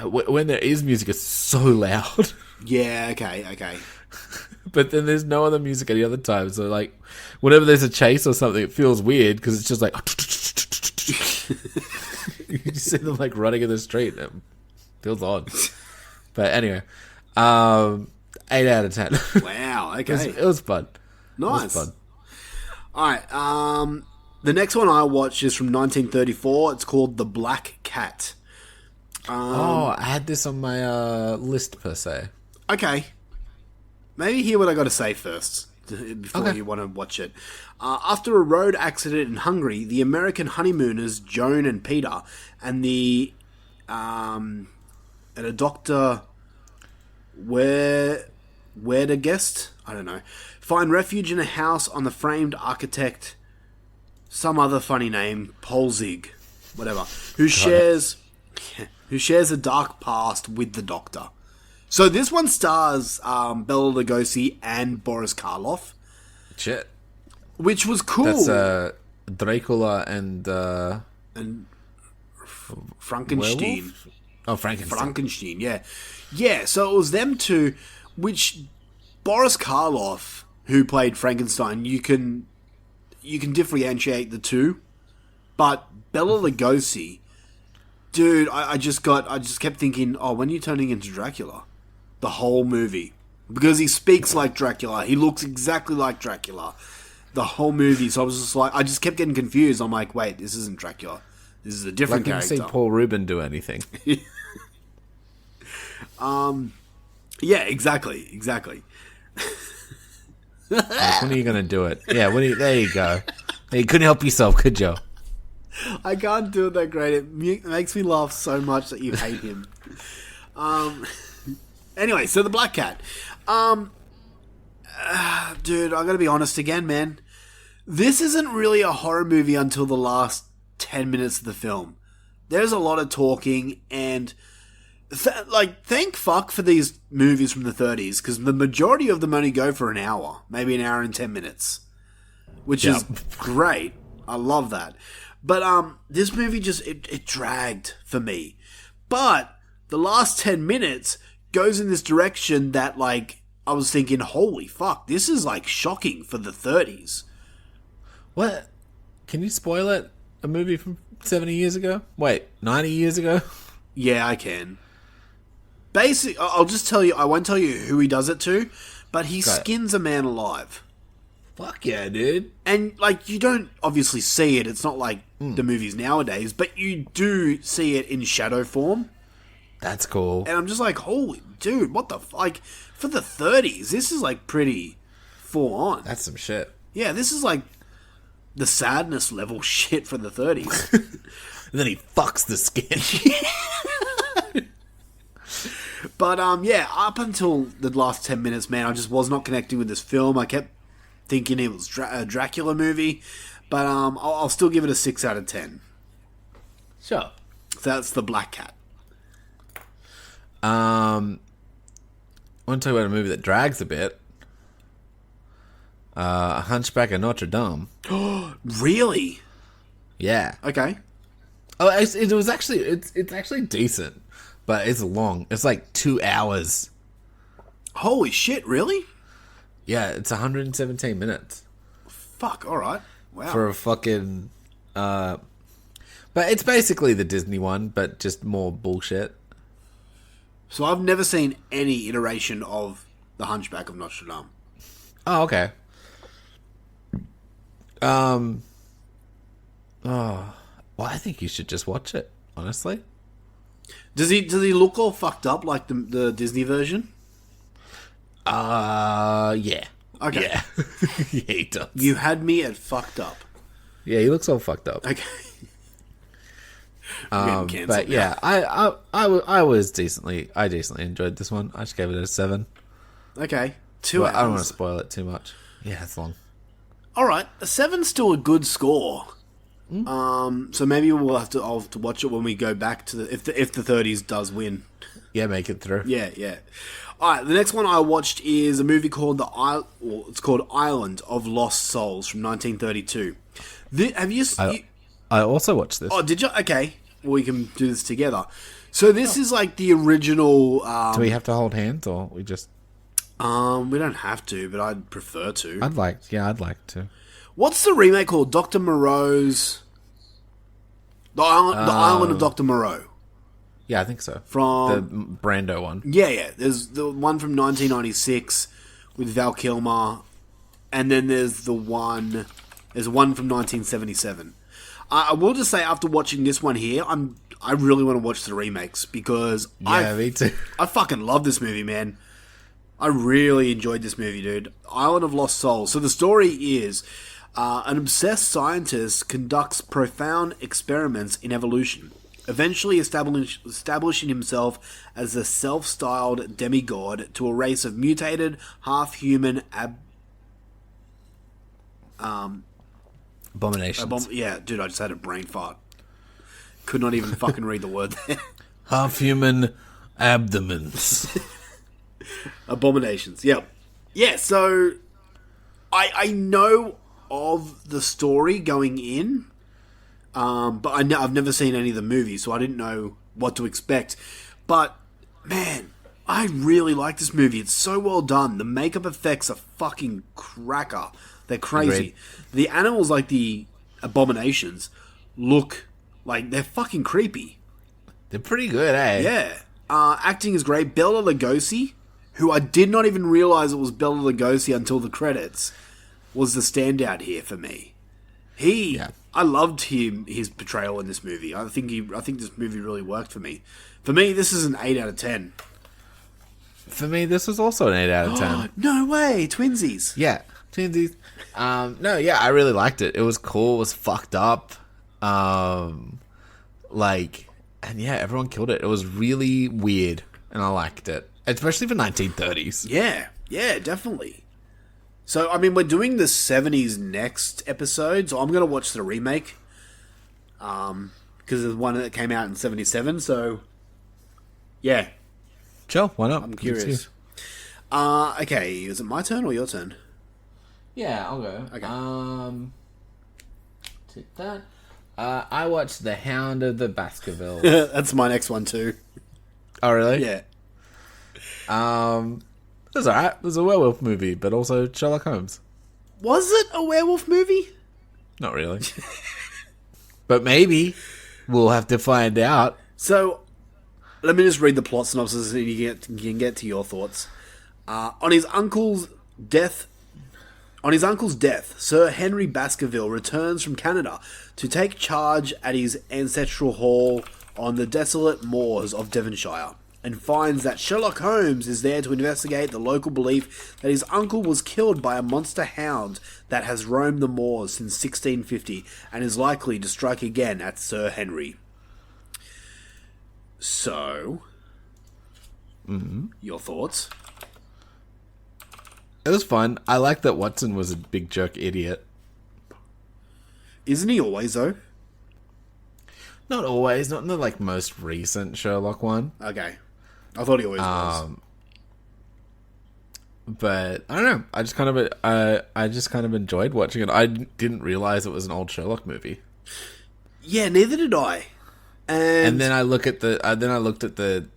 when there is music, it's so loud. Yeah, okay. But then there's no other music any other time. So, whenever there's a chase or something, it feels weird because it's just you just see them running in the street. It feels odd. But anyway, 8 out of 10. Wow, okay. It was fun. Nice. It was fun. All right. The next one I watched is from 1934. It's called The Black Cat. I had this on my list per se. Okay. Maybe hear what I got to say first before you want to watch it. After a road accident in Hungary, the American honeymooners Joan and Peter and a doctor Guest, I don't know, find refuge in a house on the famed architect, some other funny name, Polzig, whatever, who shares a dark past with the doctor. So this one stars Bela Lugosi and Boris Karloff. Shit. Which was cool. That's Dracula and Frankenstein. Werewolf? Oh, Frankenstein. Frankenstein, yeah. Yeah, so it was them two, which Boris Karloff, who played Frankenstein, you can you can differentiate the two, but Bela Lugosi, dude, I just kept thinking, oh, when are you turning into Dracula? The whole movie. Because he speaks like Dracula. He looks exactly like Dracula. The whole movie. So I was just like, I just kept getting confused. I'm like, wait, this isn't Dracula. This is a different character. I didn't see Paul Rubin do anything. Yeah, exactly. Like, when are you going to do it? Yeah, there you go. You couldn't help yourself, could you? I can't do it that great. It makes me laugh so much that you hate him. Anyway, so the Black Cat. Dude, I gotta be honest again, man. This isn't really a horror movie until the last 10 minutes of the film. There's a lot of talking, and thank fuck for these movies from the 30s, because the majority of them only go for an hour, maybe an hour and 10 minutes, which is great. I love that. But this movie just it dragged for me. But the last 10 minutes goes in this direction that, like, I was thinking, holy fuck, this is like shocking for the 30s. What? Can you spoil it? A movie from 70 years ago? Wait, 90 years ago? Yeah, I can. Basically, I'll just tell you, I won't tell you who he does it to, but he skins a man alive. Fuck yeah, dude. And, like, you don't obviously see it. It's not like the movies nowadays, but you do see it in shadow form. That's cool. And I'm just like, holy dude, what the like, for the 30s, this is like pretty full on. That's some shit. Yeah, this is like the sadness level shit for the 30s. And then he fucks the skin. But yeah, up until the last 10 minutes, man, I just was not connecting with this film. I kept thinking it was a Dracula movie, but I'll still give it a 6 out of 10. Sure. So that's the Black Cat. I want to talk about a movie that drags a bit. A Hunchback of Notre Dame. Really? Yeah. Okay. Oh, it was actually it's actually decent, but it's long. It's like 2 hours. Holy shit! Really? Yeah, it's 117 minutes. Fuck. All right. Wow. For a fucking. But it's basically the Disney one, but just more bullshit. So I've never seen any iteration of The Hunchback of Notre Dame. Oh, okay. Well, I think you should just watch it, honestly. Does he look all fucked up like the Disney version? Yeah. Okay. Yeah. Yeah, he does. You had me at fucked up. Yeah, he looks all fucked up. Okay. But yeah, I decently enjoyed this one. I just gave it a 7. Okay. 2 hours. I don't want to spoil it too much. Yeah, it's long. Alright, a 7's still a good score. So maybe I'll have to watch it when we go back to if the 30s does win. Yeah, make it through. Yeah. Alright, the next one I watched is a movie called it's called Island of Lost Souls from 1932. Have you I also watched this. Oh, did you? Okay. Well, we can do this together. So this is like the original... do we have to hold hands, or we just... we don't have to, but I'd prefer to. I'd like to. What's the remake called? Dr. Moreau's... The Island of Dr. Moreau. Yeah, I think so. From... The Brando one. Yeah. There's the one from 1996 with Val Kilmer. And then there's one from 1977. I will just say, after watching this one here, I really want to watch the remakes because me too. I fucking love this movie, man. I really enjoyed this movie, dude. Island of Lost Souls. So the story is an obsessed scientist conducts profound experiments in evolution, eventually establishing himself as a self-styled demigod to a race of mutated, half-human Abominations. Yeah, dude, I just had a brain fart. Could not even fucking read the word there. Half-human abdomens. Abominations, yep. Yeah, so I know of the story going in, but I've never seen any of the movies, so I didn't know what to expect. But, man, I really like this movie. It's so well done. The makeup effects are fucking cracker. They're crazy. Agreed. The animals, like the abominations, look like they're fucking creepy. They're pretty good, eh? Yeah. Acting is great. Bela Lugosi, who I did not even realize it was Bela Lugosi until the credits, was the standout here for me. I loved his portrayal in this movie. I think this movie really worked for me. For me, this is an 8 out of 10. For me, this was also an 8 out of 10. No way, twinsies. Yeah, twinsies. No, yeah, I really liked it. It was cool. It was fucked up. And yeah, everyone killed it. It was really weird, and I liked it, especially for 1930s. Yeah, definitely. So, I mean, we're doing the 70s next episode, so I'm going to watch the remake. Because there's one that came out in 77, so... Yeah. Sure, why not? I'm curious. Okay, is it my turn or your turn? Yeah, I'll go. Okay. Take that. I watched The Hound of the Baskervilles. That's my next one, too. Oh, really? Yeah. It was alright. It was a werewolf movie, but also Sherlock Holmes. Was it a werewolf movie? Not really. But maybe. We'll have to find out. So, let me just read the plot synopsis and you can get to your thoughts. On his uncle's death, Sir Henry Baskerville returns from Canada to take charge at his ancestral hall on the desolate moors of Devonshire, and finds that Sherlock Holmes is there to investigate the local belief that his uncle was killed by a monster hound that has roamed the moors since 1650 and is likely to strike again at Sir Henry. So, your thoughts? It was fun. I like that Watson was a big jerk idiot. Isn't he always, though? Not always. Not in the most recent Sherlock one. Okay. I thought he always was. But I don't know. I just kind of enjoyed watching it. I didn't realize it was an old Sherlock movie. Yeah, neither did I. And then I looked at the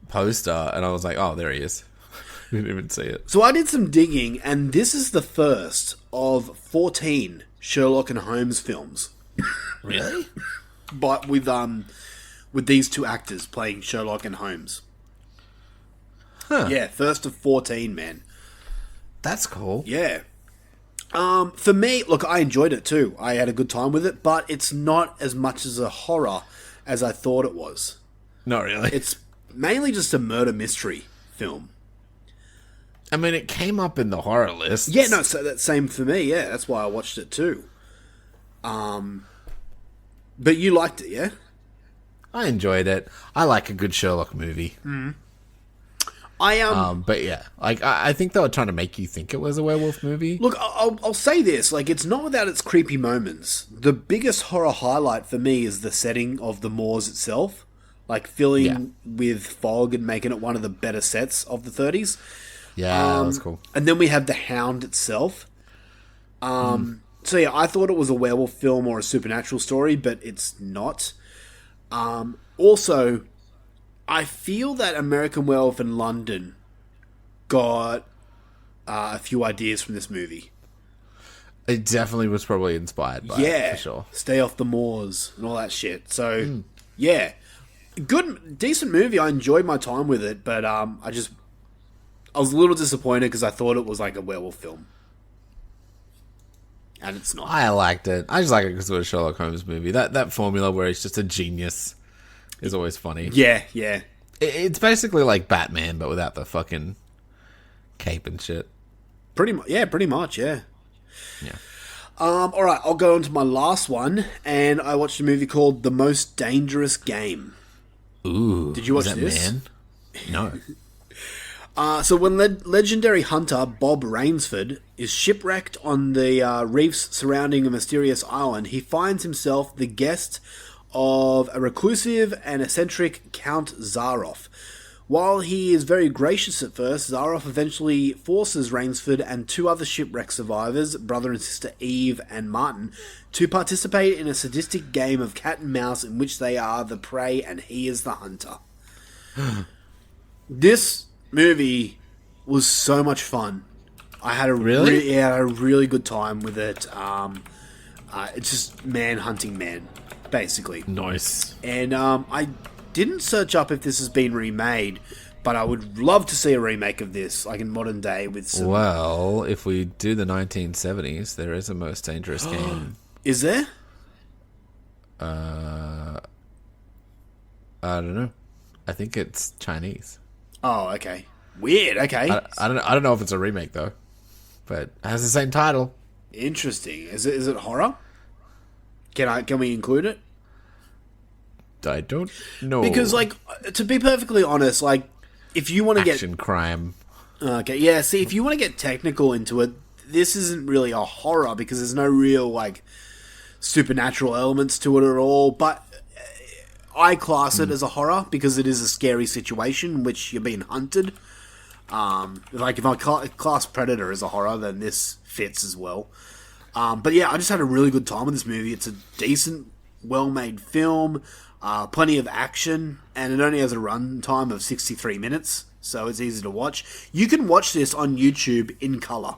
poster and I was like, oh, there he is. I didn't even see it. So I did some digging, and this is the first of 14 Sherlock and Holmes films. Really? But with these two actors playing Sherlock and Holmes. Huh. Yeah, first of 14, man. That's cool. Yeah. For me, look, I enjoyed it too. I had a good time with it, but it's not as much as a horror as I thought it was. Not really. It's mainly just a murder mystery film. I mean, it came up in the horror list. Yeah, no, so that's same for me. Yeah, that's why I watched it too. But you liked it, yeah? I enjoyed it. I like a good Sherlock movie. But yeah, I think they were trying to make you think it was a werewolf movie. Look, I'll say this: it's not without its creepy moments. The biggest horror highlight for me is the setting of the moors itself, filling with fog and making it one of the better sets of the 30s. Yeah, that was cool. And then we have the Hound itself. So yeah, I thought it was a werewolf film or a supernatural story, but it's not. Also, I feel that American Werewolf in London got a few ideas from this movie. It definitely was probably inspired by it, for sure. Stay off the moors and all that shit. So, yeah. Good, decent movie. I enjoyed my time with it, but I was a little disappointed because I thought it was like a werewolf film. And it's not. I liked it. I just like it because it was a Sherlock Holmes movie. That formula where he's just a genius is always funny. Yeah, yeah. It's basically like Batman, but without the fucking cape and shit. Pretty much, yeah. Yeah. All right, I'll go on to my last one, and I watched a movie called The Most Dangerous Game. Ooh. Did you watch is that this? Man? No. So when legendary hunter Bob Rainsford is shipwrecked on the reefs surrounding a mysterious island, he finds himself the guest of a reclusive and eccentric Count Zaroff. While he is very gracious at first, Zaroff eventually forces Rainsford and two other shipwreck survivors, brother and sister Eve and Martin, to participate in a sadistic game of cat and mouse in which they are the prey and he is the hunter. This movie was so much fun. I had a Really? I had a really good time with it. It's just man hunting man, basically. Nice. And I didn't search up if this has been remade, but I would love to see a remake of this, like in modern day with some... Well, if we do the 1970s, there is a Most Dangerous Game. Is there? I don't know. I think it's Chinese. Oh, okay. Weird. Okay. I don't know if it's a remake though, but it has the same title. Interesting. Is it horror? Can we include it? I don't know. Because, like, to be perfectly honest, like, if you want to get... Action crime. Okay, yeah, see, if you want to get technical into it, this isn't really a horror because there's no real, like, supernatural elements to it at all, but I class it as a horror because it is a scary situation in which you're being hunted. Like, if I class Predator as a horror, then this fits as well. But yeah, I just had a really good time with this movie. It's a decent, well-made film, plenty of action, and it only has a run time of 63 minutes, so it's easy to watch. You can watch this on YouTube in colour,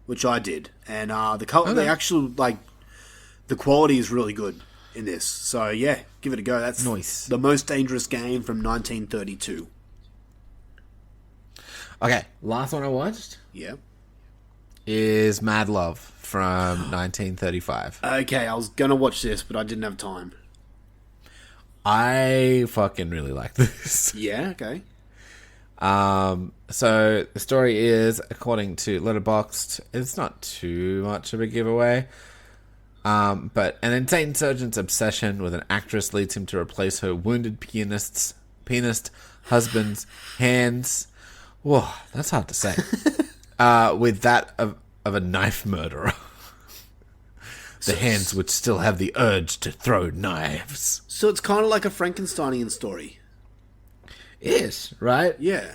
which I did, and the actual, like, the quality is really good in this. So yeah, give it a go. That's nice. The Most Dangerous Game from 1932. Okay, last one I watched Yeah. is Mad Love from 1935. Okay, I was gonna watch this, but I didn't have time. I fucking really like this. Yeah, okay. So the story is, according to Letterboxd, it's not too much of a giveaway. But an insane surgeon's obsession with an actress leads him to replace her wounded pianist husband's hands. Whoa, that's hard to say. With that of a knife murderer. The hands which still have the urge to throw knives. So it's kind of like a Frankensteinian story. Ish, right? Yeah.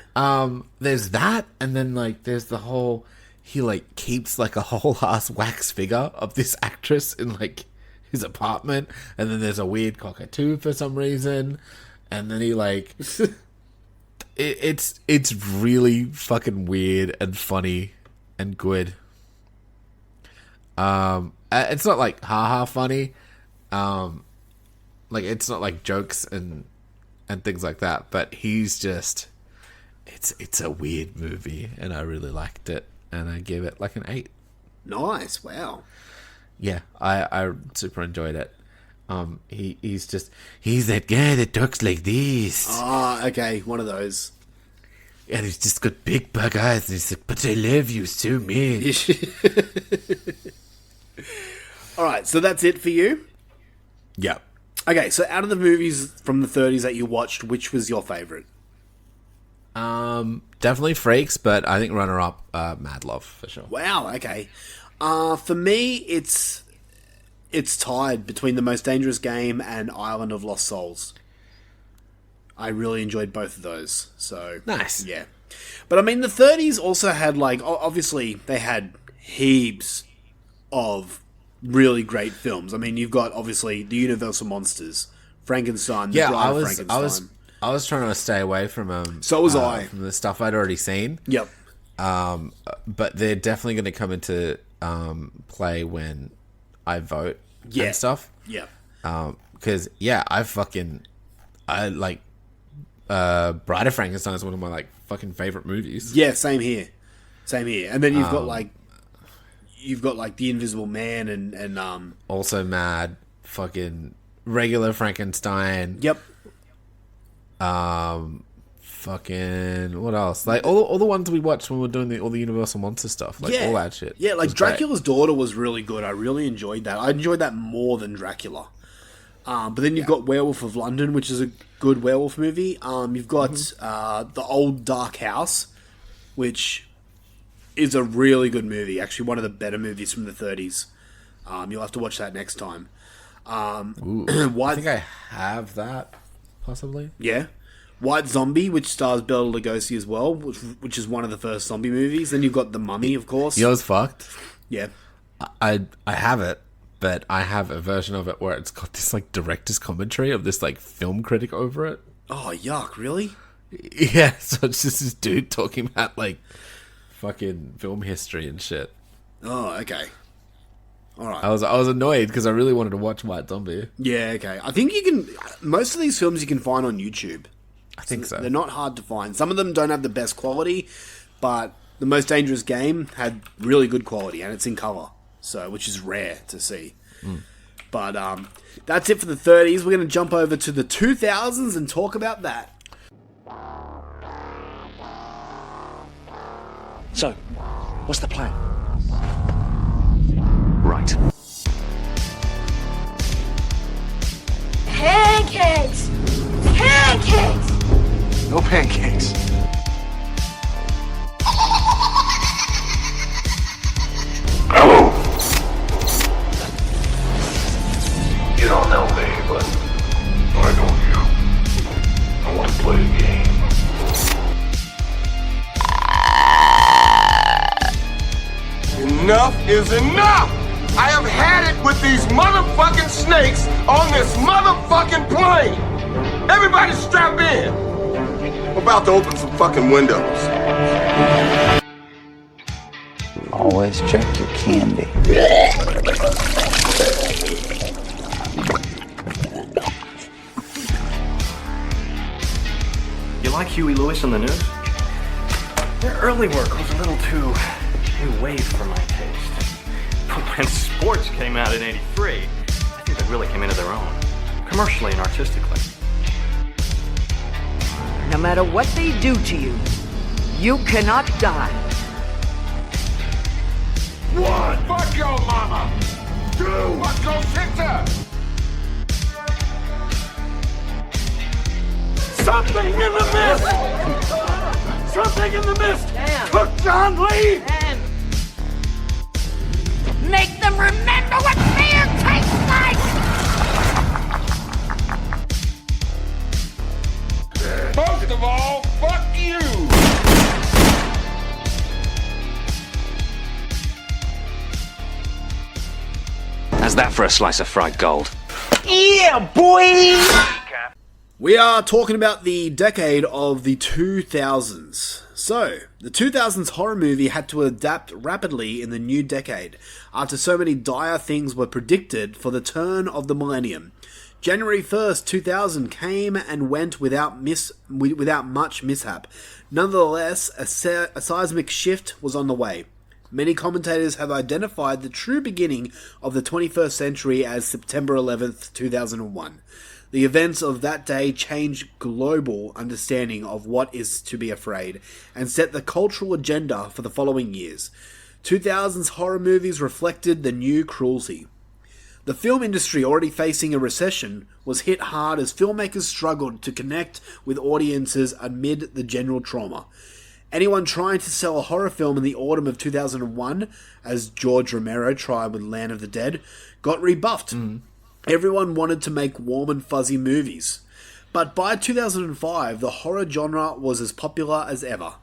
There's that, and then, like, there's the whole... He, like, keeps, like, a whole-ass wax figure of this actress in, like, his apartment, and then there's a weird cockatoo for some reason, and then he, like... It's really fucking weird and funny and good. It's not like haha funny. Like, it's not like jokes and things like that, but he's just it's a weird movie, and I really liked it, and I give it like an 8. Nice. Wow. Yeah, I super enjoyed it. He's that guy that talks like this. Ah, okay, one of those. And he's just got big bug eyes, and he's like, but I love you so much. Alright, so that's it for you? Yeah. Okay, so out of the movies from the 30s that you watched, which was your favourite? Definitely Freaks, but I think runner-up, Mad Love, for sure. Wow, okay. For me, it's tied between The Most Dangerous Game and Island of Lost Souls. I really enjoyed both of those, so... Nice. Yeah. But, I mean, the 30s also had, like... Obviously, they had heaps of really great films. I mean, you've got, obviously, the Universal Monsters, Frankenstein, the Bride of Frankenstein. I was trying to stay away from So was I. From the stuff I'd already seen. Yep. But they're definitely going to come into play when I vote and stuff. Yep. Because I like Bride of Frankenstein is one of my like fucking favorite movies. Yeah, same here. And then you've got like The Invisible Man and also Mad, fucking regular Frankenstein. Yep. Fucking what else? Like all the ones we watched when we were doing all the Universal Monster stuff, like all that shit. Yeah, like Dracula's Daughter was really good. I really enjoyed that. I enjoyed that more than Dracula. But then you've got Werewolf of London, which is a good werewolf movie. You've got The Old Dark House, which is a really good movie. Actually, one of the better movies from the 30s. You'll have to watch that next time. I think I have that, possibly. Yeah. White Zombie, which stars Bela Lugosi as well, which is one of the first zombie movies. Then you've got The Mummy, of course. You know what's fucked? Yeah. I have it, but I have a version of it where it's got this like director's commentary of this like film critic over it. Oh, yuck, really? Yeah, so it's just this dude talking about like fucking film history and shit. Oh, okay. All right. I was annoyed because I really wanted to watch White Zombie. Yeah, okay. I think you can... Most of these films you can find on YouTube. I think so. They're not hard to find. Some of them don't have the best quality, but The Most Dangerous Game had really good quality, and it's in color, so which is rare to see. But that's it for the 30s. We're going to jump over to the 2000s and talk about that. So, what's the plan? Right. Pancakes! Pancakes! No pancakes. Hello. You don't know me, but I know you. I want to play a game. Enough is enough! I have had it with these motherfucking snakes on this motherfucking plane! Everybody strap in! I'm about to open some fucking windows. Always check your candy. You like Huey Lewis on the news? Their early work was a little too new wave for my taste. But when Sports came out in '83, I think they really came into their own, commercially and artistically. No matter what they do to you, you cannot die. One, fuck your mama! Two, let's go sister! Something in the mist! Something in the mist! Took John Lee! Make them remember what fear tastes like! Most of all, fuck you! How's that for a slice of fried gold? Yeah, boy! We are talking about the decade of the 2000s. So, the 2000s horror movie had to adapt rapidly in the new decade, after so many dire things were predicted for the turn of the millennium. January 1st, 2000 came and went without much mishap. Nonetheless, a seismic shift was on the way. Many commentators have identified the true beginning of the 21st century as September 11th, 2001. The events of that day changed global understanding of what is to be afraid, and set the cultural agenda for the following years. 2000's horror movies reflected the new cruelty. The film industry, already facing a recession, was hit hard as filmmakers struggled to connect with audiences amid the general trauma. Anyone trying to sell a horror film in the autumn of 2001, as George Romero tried with Land of the Dead, got rebuffed. Everyone wanted to make warm and fuzzy movies. But by 2005, the horror genre was as popular as ever.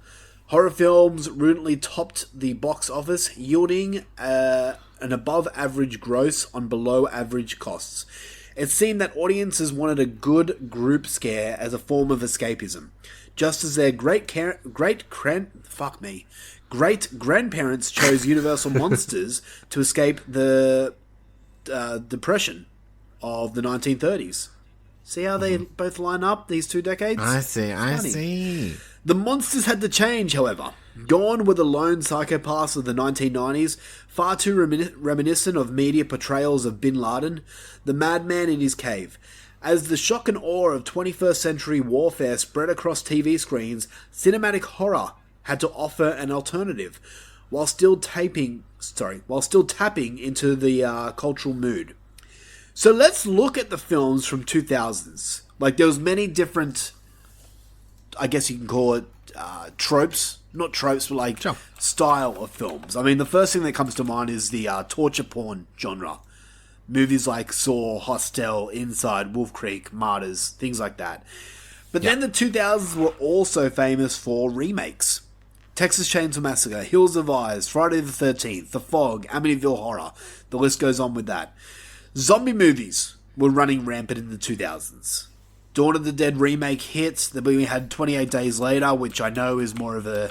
Horror films routinely topped the box office, yielding an above-average gross on below-average costs. It seemed that audiences wanted a good group scare as a form of escapism, just as their great-grandparents chose Universal monsters to escape the depression of the 1930s. See how they both line up, these two decades? I see. The monsters had to change, however. Gone were the lone psychopaths of the 1990s, far too reminiscent of media portrayals of Bin Laden, the madman in his cave. As the shock and awe of 21st century warfare spread across TV screens, cinematic horror had to offer an alternative, while still tapping into the cultural mood. So let's look at the films from 2000s. Like, there was many different, I guess you can call it, tropes. Not tropes, but like style of films. I mean, the first thing that comes to mind is the torture porn genre. Movies like Saw, Hostel, Inside, Wolf Creek, Martyrs, things like that. But then the 2000s were also famous for remakes. Texas Chainsaw Massacre, Hills of Eyes, Friday the 13th, The Fog, Amityville Horror. The list goes on with that. Zombie movies were running rampant in the 2000s. Dawn of the Dead remake hits. Then we had 28 Days Later, which I know is more of a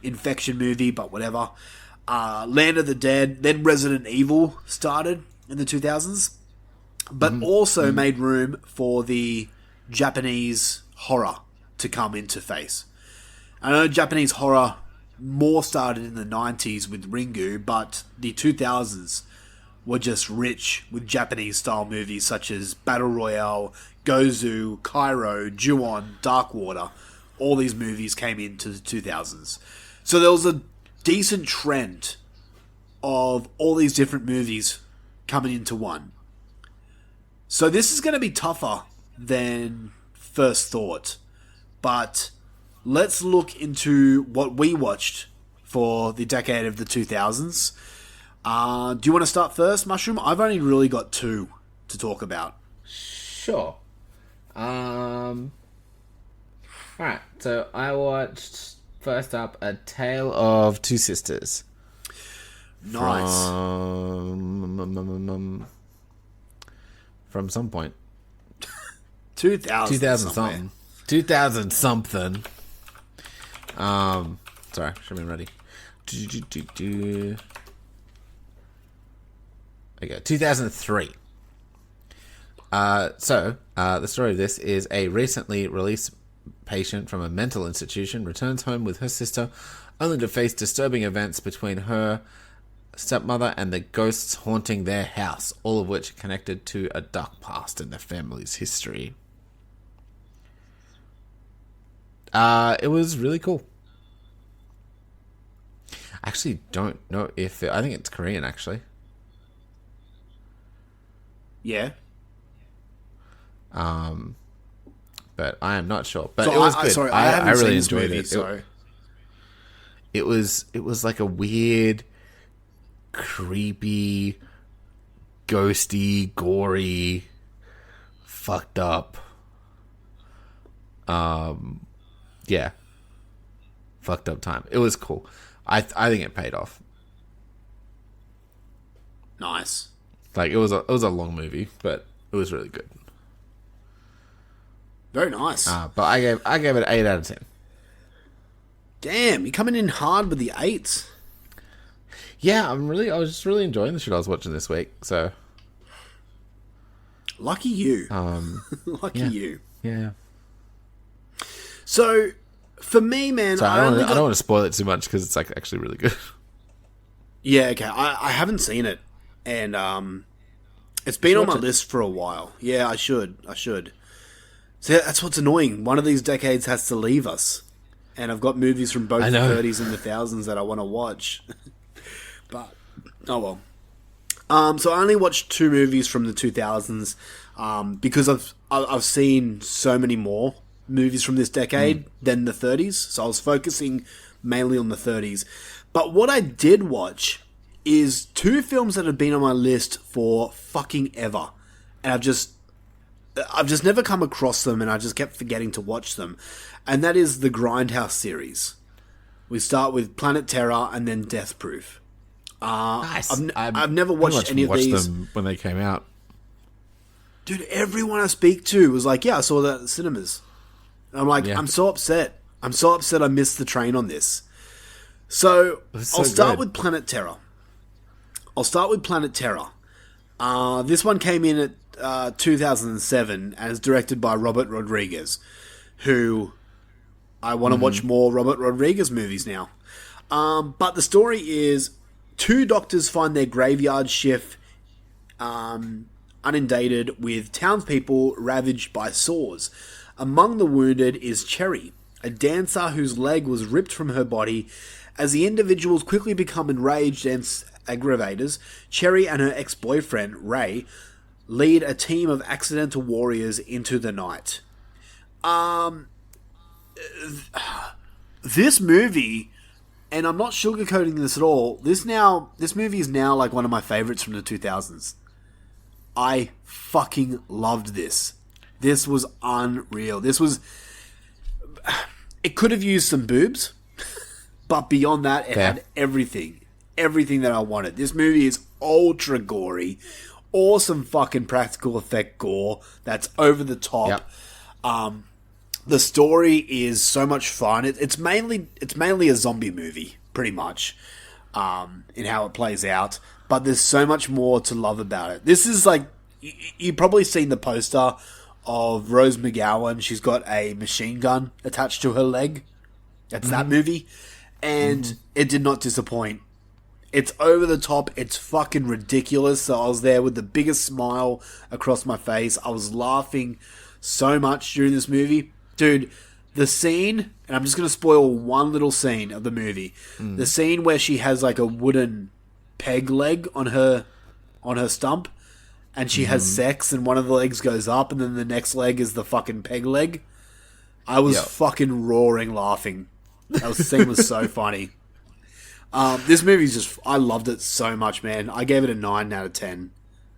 infection movie, but whatever. Land of the Dead, then Resident Evil started in the 2000s, but also made room for the Japanese horror to come into face. I know Japanese horror more started in the 90s with Ringu, but the 2000s were just rich with Japanese-style movies such as Battle Royale, Gozu, Cairo, Ju-on, Dark Water. All these movies came into the 2000s. So there was a decent trend of all these different movies coming into one. So this is going to be tougher than first thought. But let's look into what we watched for the decade of the 2000s. Do you want to start first, Mushroom? I've only really got two to talk about. Sure. Alright, so I watched, first up, A Tale of Two Sisters. Nice. From some point. 2000 something. 2000 something. Sorry, should have been ready. Okay, 2003. The story of this is a recently released patient from a mental institution returns home with her sister, only to face disturbing events between her stepmother and the ghosts haunting their house, all of which are connected to a dark past in the family's history. It was really cool. I actually don't know if I think it's Korean, actually. Yeah. But I am not sure. But so it was good. I really enjoyed it. Sorry. It was like a weird, creepy, ghosty, gory, fucked up. Yeah. Fucked up time. It was cool. I think it paid off. Nice. Like it was a long movie, but it was really good. Very nice. But I gave it an 8 out of 10. Damn, you're coming in hard with the 8s. Yeah, I was just really enjoying the shit I was watching this week. So lucky you. Lucky you. Yeah. So for me, man, so I don't want to spoil it too much because it's like actually really good. Yeah, okay. I haven't seen it, and it's been on my list for a while. Yeah, I should. So that's what's annoying. One of these decades has to leave us, and I've got movies from both the 30s and the 2000s that I want to watch. But oh well. So I only watched 2 movies from the 2000s because I've seen so many more movies from this decade than the 30s. So I was focusing mainly on the 30s. But what I did watch is 2 films that have been on my list for fucking ever, and I've just never come across them, and I just kept forgetting to watch them. And that is the Grindhouse series. We start with Planet Terror and then Death Proof. Nice. I've never watched any of these them when they came out. Dude, everyone I speak to was like, "Yeah, I saw that at the cinemas." And I'm like, I'm so upset. I'm so upset I missed the train on this. So I'll start with Planet Terror. This one came in at 2007 and is directed by Robert Rodriguez, who I want to watch more Robert Rodriguez movies now. But the story is 2 doctors find their graveyard shift inundated with townspeople ravaged by sores. Among the wounded is Cherry, a dancer whose leg was ripped from her body. As the individuals quickly become enraged and aggravators, Cherry and her ex-boyfriend, Ray, lead a team of accidental warriors into the night. This movie, and I'm not sugarcoating this at all, this movie is now like one of my favorites from the 2000s. I fucking loved this. This was unreal. It could have used some boobs, but beyond that, it had everything that I wanted. This movie is ultra gory, awesome fucking practical effect gore that's over the top. The story is so much fun. It's mainly a zombie movie, pretty much, in how it plays out. But there's so much more to love about it. This is like, you've probably seen the poster of Rose McGowan. She's got a machine gun attached to her leg. That's that movie. And it did not disappoint. It's over the top. It's fucking ridiculous. So I was there with the biggest smile across my face. I was laughing so much during this movie. Dude, the scene, and I'm just going to spoil one little scene of the movie. The scene where she has like a wooden peg leg on her stump, and she has sex, and one of the legs goes up, and then the next leg is the fucking peg leg. I was fucking roaring laughing. That scene was so funny. This movie's just, I loved it so much, man. I gave it a 9 out of 10.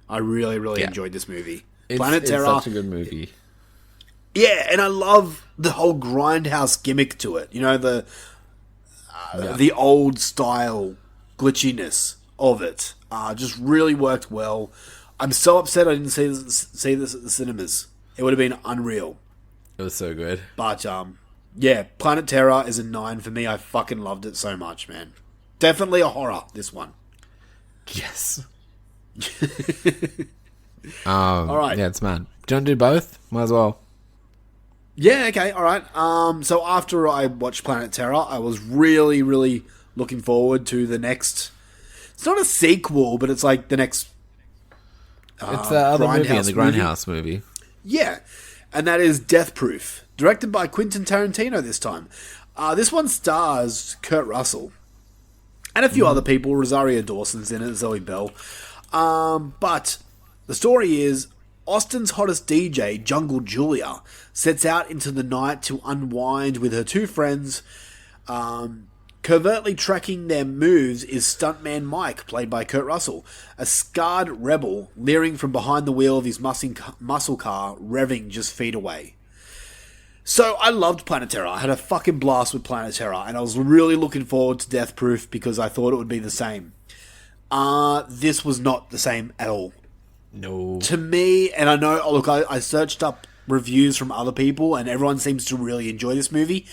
I really, really enjoyed this movie. Planet Terror. It's such a good movie. Yeah, and I love the whole grindhouse gimmick to it. You know, the old style glitchiness of it. Just really worked well. I'm so upset I didn't see this at the cinemas. It would have been unreal. It was so good. But, yeah, Planet Terror is a 9 for me. I fucking loved it so much, man. Definitely a horror, this one. Yes. All right. Yeah, it's mad. Do you want to do both? Might as well. Yeah, okay, all right. So after I watched Planet Terror, I was really, really looking forward to the next... It's not a sequel, but it's like the next... it's the other movie in the Grindhouse movie. Yeah, and that is Death Proof, directed by Quentin Tarantino this time. This one stars Kurt Russell and a few other people. Rosario Dawson's in it, Zoe Bell. But the story is Austin's hottest DJ, Jungle Julia, sets out into the night to unwind with her two friends. Covertly tracking their moves is stuntman Mike, played by Kurt Russell, a scarred rebel leering from behind the wheel of his muscle car, revving just feet away. So I loved Planet Terror. I had a fucking blast with Planet Terror, and I was really looking forward to Death Proof because I thought it would be the same. This was not the same at all. No. To me, and I know, look, I searched up reviews from other people, and everyone seems to really enjoy this movie.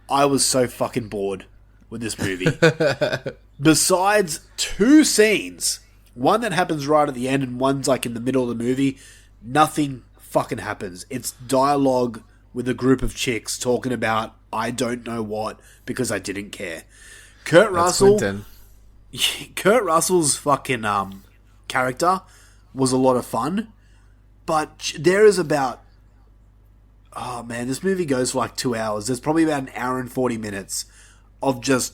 I was so fucking bored with this movie. Besides two scenes, one that happens right at the end and one's like in the middle of the movie, nothing fucking happens. It's dialogue with a group of chicks talking about I don't know what because I didn't care. Kurt Russell's fucking character was a lot of fun, but there is about, oh man, this movie goes for like 2 hours. There's probably about an hour and 40 minutes of just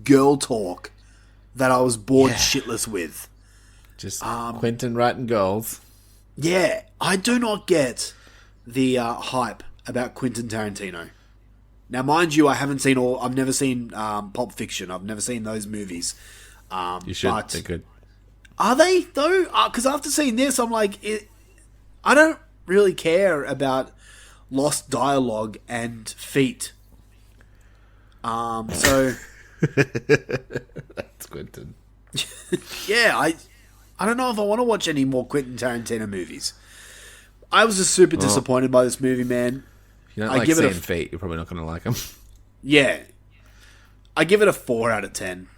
girl talk that I was bored shitless with. Just Quentin writing girls. Yeah, I do not get the hype about Quentin Tarantino. Now, mind you, I've never seen Pulp Fiction. I've never seen those movies. You should. They're good. Are they, though? Because after seeing this, I'm like, I don't really care about lost dialogue and feet. So... That's Quentin. Yeah, I don't know if I want to watch any more Quentin Tarantino movies. I was just super disappointed by this movie, man. If you don't like seeing feet, you're probably not going to like them. Yeah. I give it a 4 out of 10.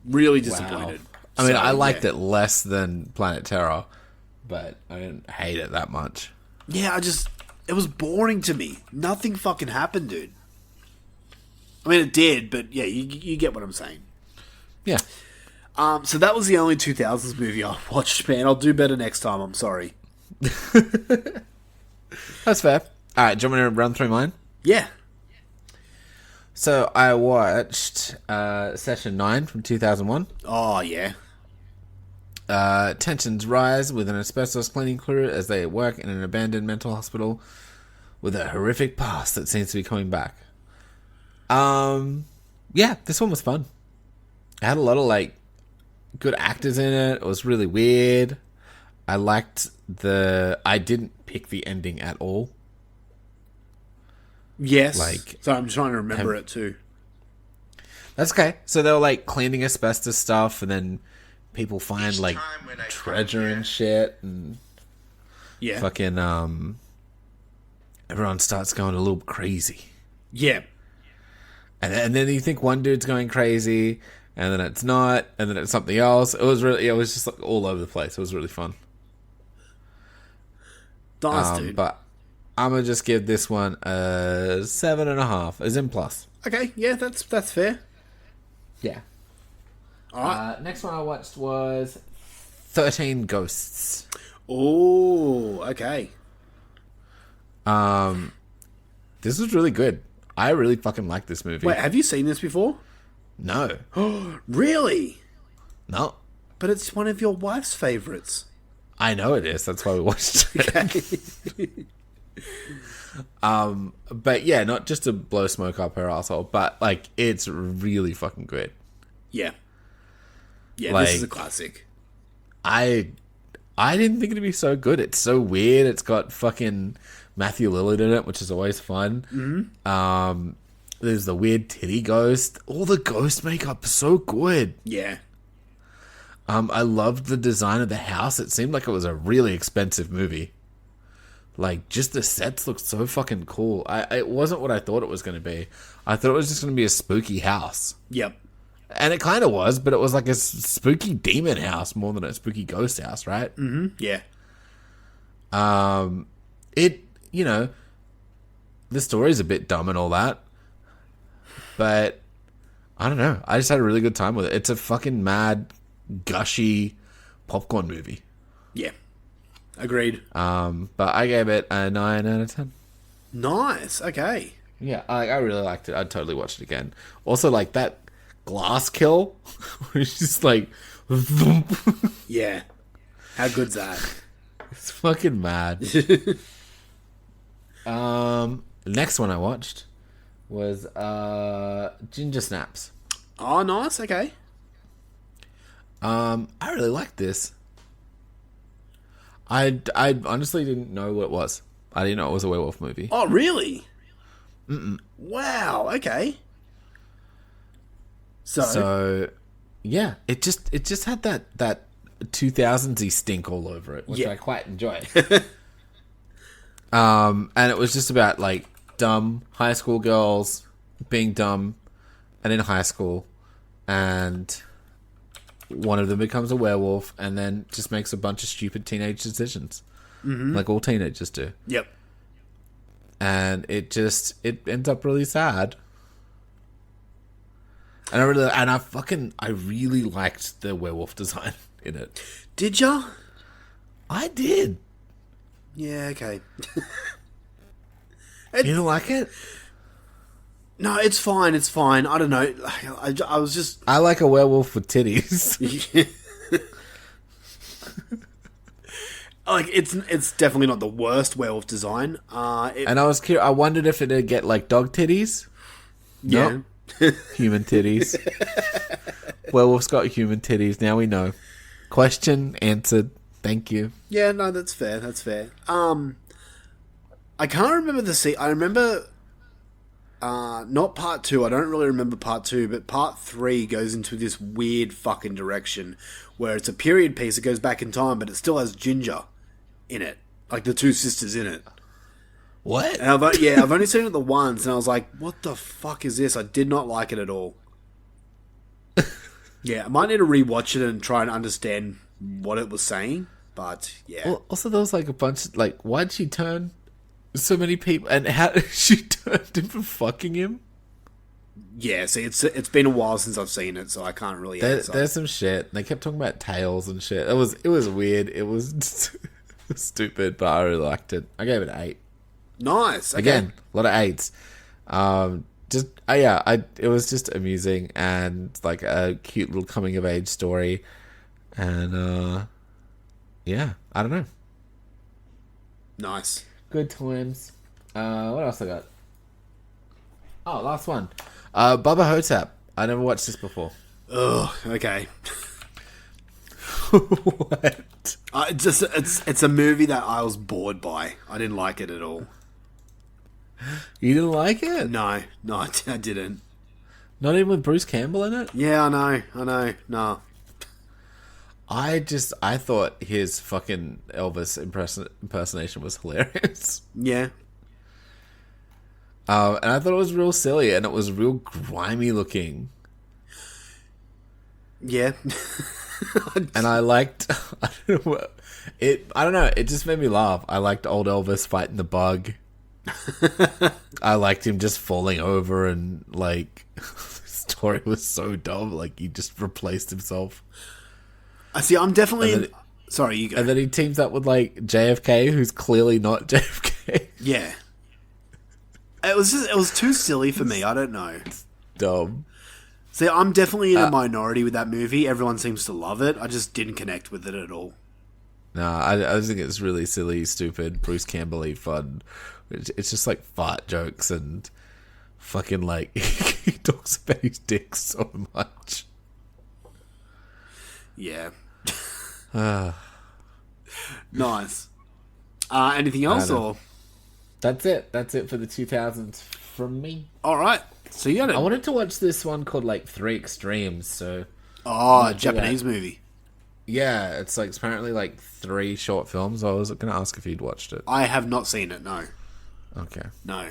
Really disappointed. Wow. I mean, I liked it less than Planet Terror, but I didn't hate it that much. Yeah, it was boring to me. Nothing fucking happened, dude. I mean, it did, but yeah, you get what I'm saying. Yeah. So that was the only 2000's movie I watched, man. I'll do better next time, I'm sorry. That's fair. Alright, do you want me to run through mine? Yeah. So I watched Session 9 from 2001. Oh, yeah. Tensions rise with an asbestos cleaning crew as they work in an abandoned mental hospital with a horrific past that seems to be coming back. Yeah, this one was fun. It had a lot of like good actors in it. It was really weird. I liked I didn't pick the ending at all. Yes. So I'm trying to remember it too. That's okay. So they were like cleaning asbestos stuff, and then people find like treasure and shit, and fucking everyone starts going a little crazy. Yeah. And then you think one dude's going crazy, and then it's not, and then it's something else. It was just like all over the place. It was really fun. Nice, dude. But I'm gonna just give this one a 7.5, as in plus. Okay, yeah, that's fair. Yeah. All right. Next one I watched was 13 Ghosts. Oh, okay. This was really good. I really fucking like this movie. Wait, have you seen this before? No. Really? No. But it's one of your wife's favorites. I know it is. That's why we watched it. But yeah, not just to blow smoke up her asshole, but like it's really fucking good. Yeah. Yeah, Like, this is a classic. I didn't think it'd be so good. It's so weird. It's got fucking Matthew Lillard in it, which is always fun. Mm-hmm. There's the weird titty ghost. All the ghost makeup is so good. Yeah. I loved the design of the house. It seemed like it was a really expensive movie. Like, just the sets looked so fucking cool. It wasn't what I thought it was going to be. I thought it was just going to be a spooky house. Yep. And it kind of was, but it was like a spooky demon house more than a spooky ghost house, right? Mm-hmm. Yeah. The story's a bit dumb and all that. But, I don't know. I just had a really good time with it. It's a fucking mad, gushy popcorn movie. Yeah. Agreed. But I gave it a 9 out of 10. Nice. Okay. Yeah, I really liked it. I'd totally watch it again. Also, like, that glass kill, where it's just like, yeah. How good's that? It's fucking mad. Next one I watched was Ginger Snaps. Oh, nice. Okay. I really liked this. I honestly didn't know what it was. I didn't know it was a werewolf movie. Oh, really? Mm-mm. Wow. Okay. So yeah, it just had that 2000's stink all over it, which I quite enjoy. And it was just about like dumb high school girls being dumb and in high school, and one of them becomes a werewolf and then just makes a bunch of stupid teenage decisions, like all teenagers do. Yep. And it ends up really sad. And I really liked the werewolf design in it. Did ya? I did. Yeah, okay. You didn't like it? No, it's fine. It's fine. I don't know. I was just... I like a werewolf with titties. Like, it's definitely not the worst werewolf design. And I was curious. I wondered if it'd get like dog titties. Yeah. Nope. Human titties. Werewolf's got human titties. Now we know. Question answered. Thank you. Yeah, no, that's fair. That's fair. I can't remember the scene. I remember not part 2. I don't really remember part 2, but part 3 goes into this weird fucking direction where it's a period piece. It goes back in time, but it still has Ginger in it, like the two sisters in it. What? And I've only seen it the once, and I was like, "What the fuck is this?" I did not like it at all. Yeah, I might need to rewatch it and try and understand what it was saying. But yeah. Well, also, there was like a bunch. Like, why'd she turn so many people? And how she turned him for fucking him? Yeah, see, it's been a while since I've seen it, so I can't really answer. There's some shit. They kept talking about tails and shit. It was weird. It was stupid, but I really liked it. I gave it an 8. Nice. Okay. Again, a lot of 8s. It was just amusing and like a cute little coming of age story, and yeah, I don't know. Nice. Good times. What else I got? Oh, last one. Bubba Hotep. I never watched this before. Ugh. Okay. What? It's a movie that I was bored by. I didn't like it at all. You didn't like it? No, I didn't. Not even with Bruce Campbell in it? Yeah, I know. No. I thought his fucking Elvis impersonation was hilarious. Yeah. And I thought it was real silly, and it was real grimy looking. Yeah. And I liked... I don't know. It just made me laugh. I liked old Elvis fighting the bug. I liked him just falling over and, like... the story was so dumb. Like, he just replaced himself. I see, I'm definitely... Sorry, you go. And then he teams up with, like, JFK, who's clearly not JFK. Yeah. It was too silly for me. I don't know. It's dumb. See, I'm definitely in a minority with that movie. Everyone seems to love it. I just didn't connect with it at all. No, I think it's really silly, stupid, Bruce Campbell-y fun. It's just like fart jokes and fucking like he talks about his dick so much. Yeah. Nice. Anything else or? That's it. That's it for the 2000s from me. All right. So you got it. I wanted to watch this one called like Three Extremes. So. Oh, a Japanese movie. Yeah, it's like apparently like 3 short films. I was going to ask if you'd watched it. I have not seen it. No. Okay. No.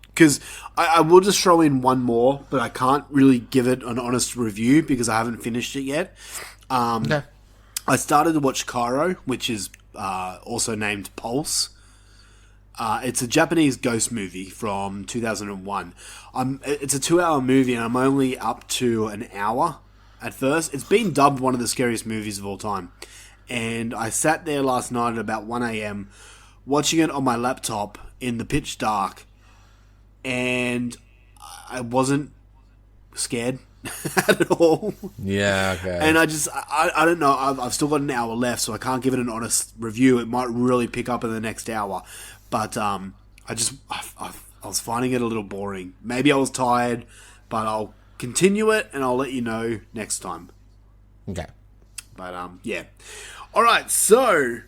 Because I will just throw in one more, but I can't really give it an honest review because I haven't finished it yet. Okay. I started to watch Cairo, which is also named Pulse. It's a Japanese ghost movie from 2001. It's a 2-hour movie, and I'm only up to an hour at first. It's been dubbed one of the scariest movies of all time. And I sat there last night at about 1 a.m. watching it on my laptop in the pitch dark, and I wasn't scared at all. Yeah, okay. And I don't know. I've still got an hour left, so I can't give it an honest review. It might really pick up in the next hour. But I was finding it a little boring. Maybe I was tired, but I'll continue it and I'll let you know next time. Okay. But yeah. All right, so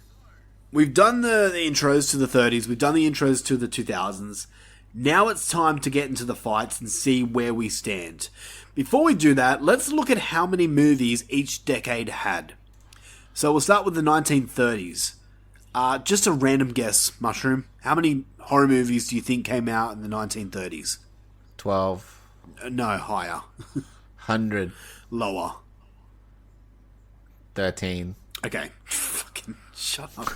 we've done the intros to the 30s. We've done the intros to the 2000s. Now it's time to get into the fights and see where we stand. Before we do that, let's look at how many movies each decade had. So we'll start with the 1930s. Just a random guess, Mushroom. How many horror movies do you think came out in the 1930s? 12. No, higher. 100. Lower. 13. Okay. Fucking shut up.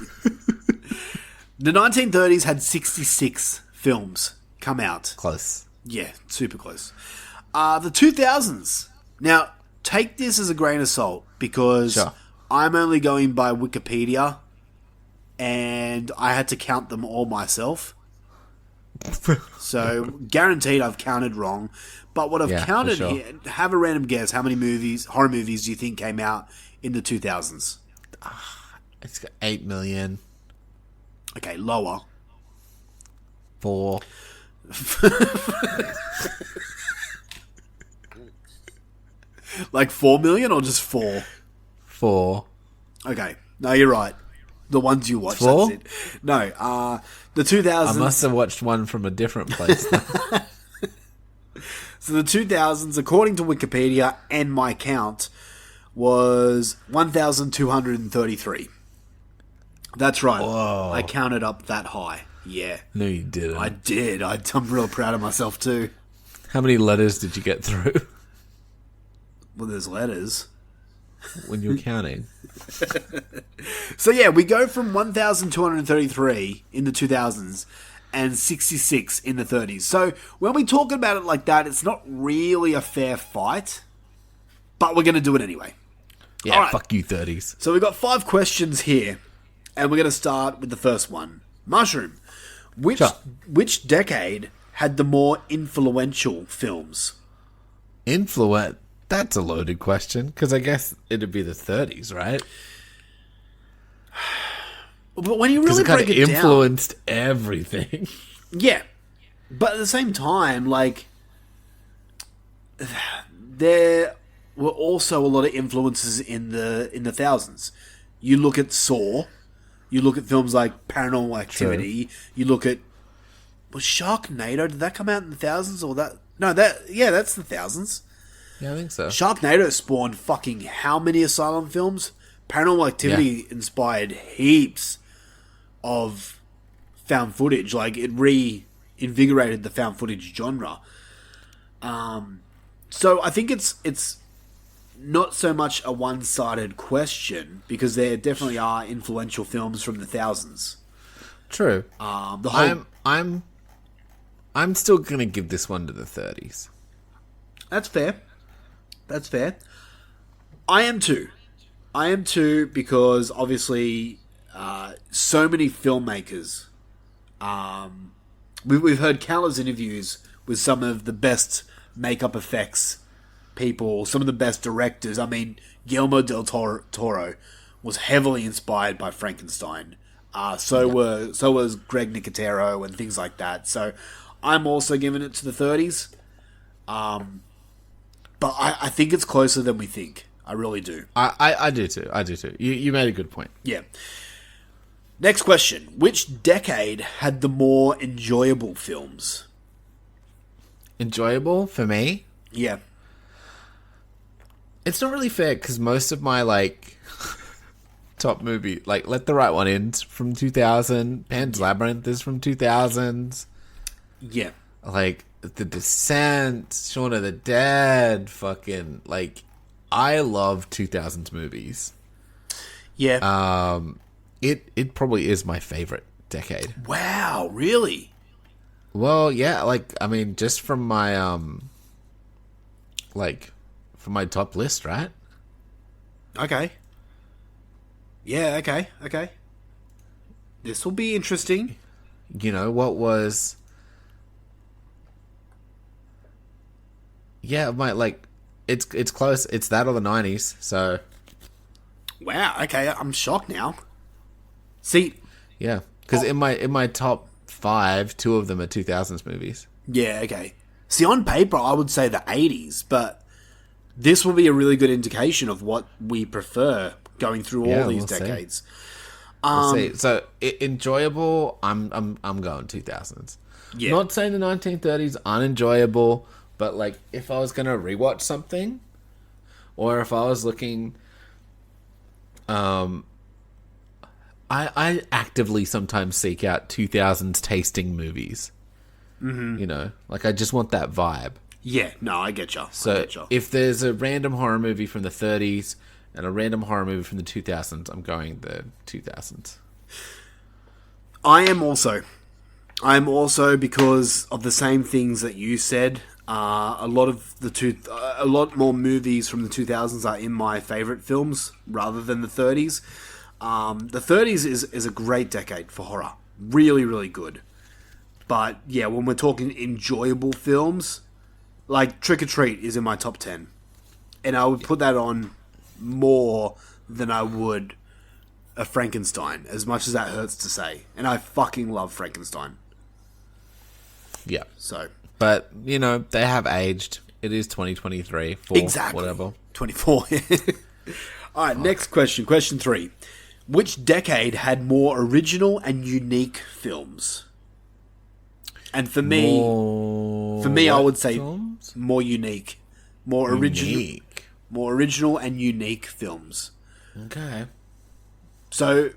The 1930s had 66 films come out. Close. Yeah, super close. The 2000s. Now, take this as a grain of salt because I'm only going by Wikipedia and I had to count them all myself. So, guaranteed I've counted wrong. But what I've counted here, have a random guess. How many horror movies do you think came out in the 2000s? It's got 8 million. Okay, lower. 4. Like 4 million or just 4? 4. Okay, no, you're right. The ones you watched, 4? that's it. No, the 2000s... I must have watched one from a different place. So the 2000s, according to Wikipedia and my count, was 1,233. That's right. Whoa. I counted up that high. Yeah. No, you didn't. I did. I'm real proud of myself too. How many letters did you get through? Well, there's letters. When you were counting. So yeah, we go from 1,233 in the 2000s and 66 in the 30s. So when we talk about it like that, it's not really a fair fight, but we're going to do it anyway. Yeah, all right. Fuck you, 30s. So we've got 5 questions here, and we're going to start with the first one. Mushroom, which decade had the more influential films? That's a loaded question, because I guess it'd be the 30s, right? But when you really break it down... influenced everything. Yeah. But at the same time, like, there were also a lot of influences in the thousands. You look at Saw, you look at films like Paranormal Activity, you look at... Was Sharknado, did that come out in the thousands or that... No, that's the thousands. Yeah, I think so. Sharknado spawned fucking how many Asylum films? Paranormal Activity inspired heaps of found footage. Like, it invigorated the found footage genre. So I think it's not so much a one-sided question, because there definitely are influential films from the thousands. True. The whole I'm still gonna give this one to the 30s. That's fair. That's fair. I am too. Because obviously, so many filmmakers. We've heard countless interviews with some of the best makeup effects people, some of the best directors. I mean, Guillermo del Toro was heavily inspired by Frankenstein. So was Greg Nicotero and things like that. So I'm also giving it to the 30s. But I think it's closer than we think. I really do. I do too. You made a good point. Yeah. Next question. Which decade had the more enjoyable films? Enjoyable for me? Yeah. It's not really fair, because most of my, top movie, Let the Right One In from 2000, Pan's Labyrinth is from 2000s. Yeah. The Descent, Shaun of the Dead, fucking, I love 2000s movies. Yeah. It probably is my favorite decade. Wow, really? Well, yeah, just from my, from my top list, right? Okay. Yeah, okay. This will be interesting. You know, what was... Yeah, it's close. It's that or the 90s, so... Wow, okay, I'm shocked now. See... Yeah, because in my top 5, 2 of them are 2000s movies. Yeah, okay. See, on paper, I would say the 80s, but this will be a really good indication of what we prefer going through all these decades. We'll see. So, enjoyable, I'm going 2000s. Yeah. Not saying the 1930s unenjoyable, but if I was going to rewatch something, or if I was looking, I actively sometimes seek out 2000s tasting movies. Mm-hmm. You know, I just want that vibe. Yeah, no, I get you. So if there's a random horror movie from the 30s and a random horror movie from the 2000s, I'm going the 2000s. I am also because of the same things that you said. A lot more movies from the 2000s are in my favorite films rather than the 30s. The 30s is a great decade for horror. Really, really good. But yeah, when we're talking enjoyable films, Trick or Treat is in my top 10. And I would put that on more than I would a Frankenstein, as much as that hurts to say. And I fucking love Frankenstein. Yeah. So... But, they have aged. It is 2023. Exactly. Whatever. 24. All right, next question. Question 3. Which decade had more original and unique films? And for me, I would say films? More unique. More original and unique films. Okay. So,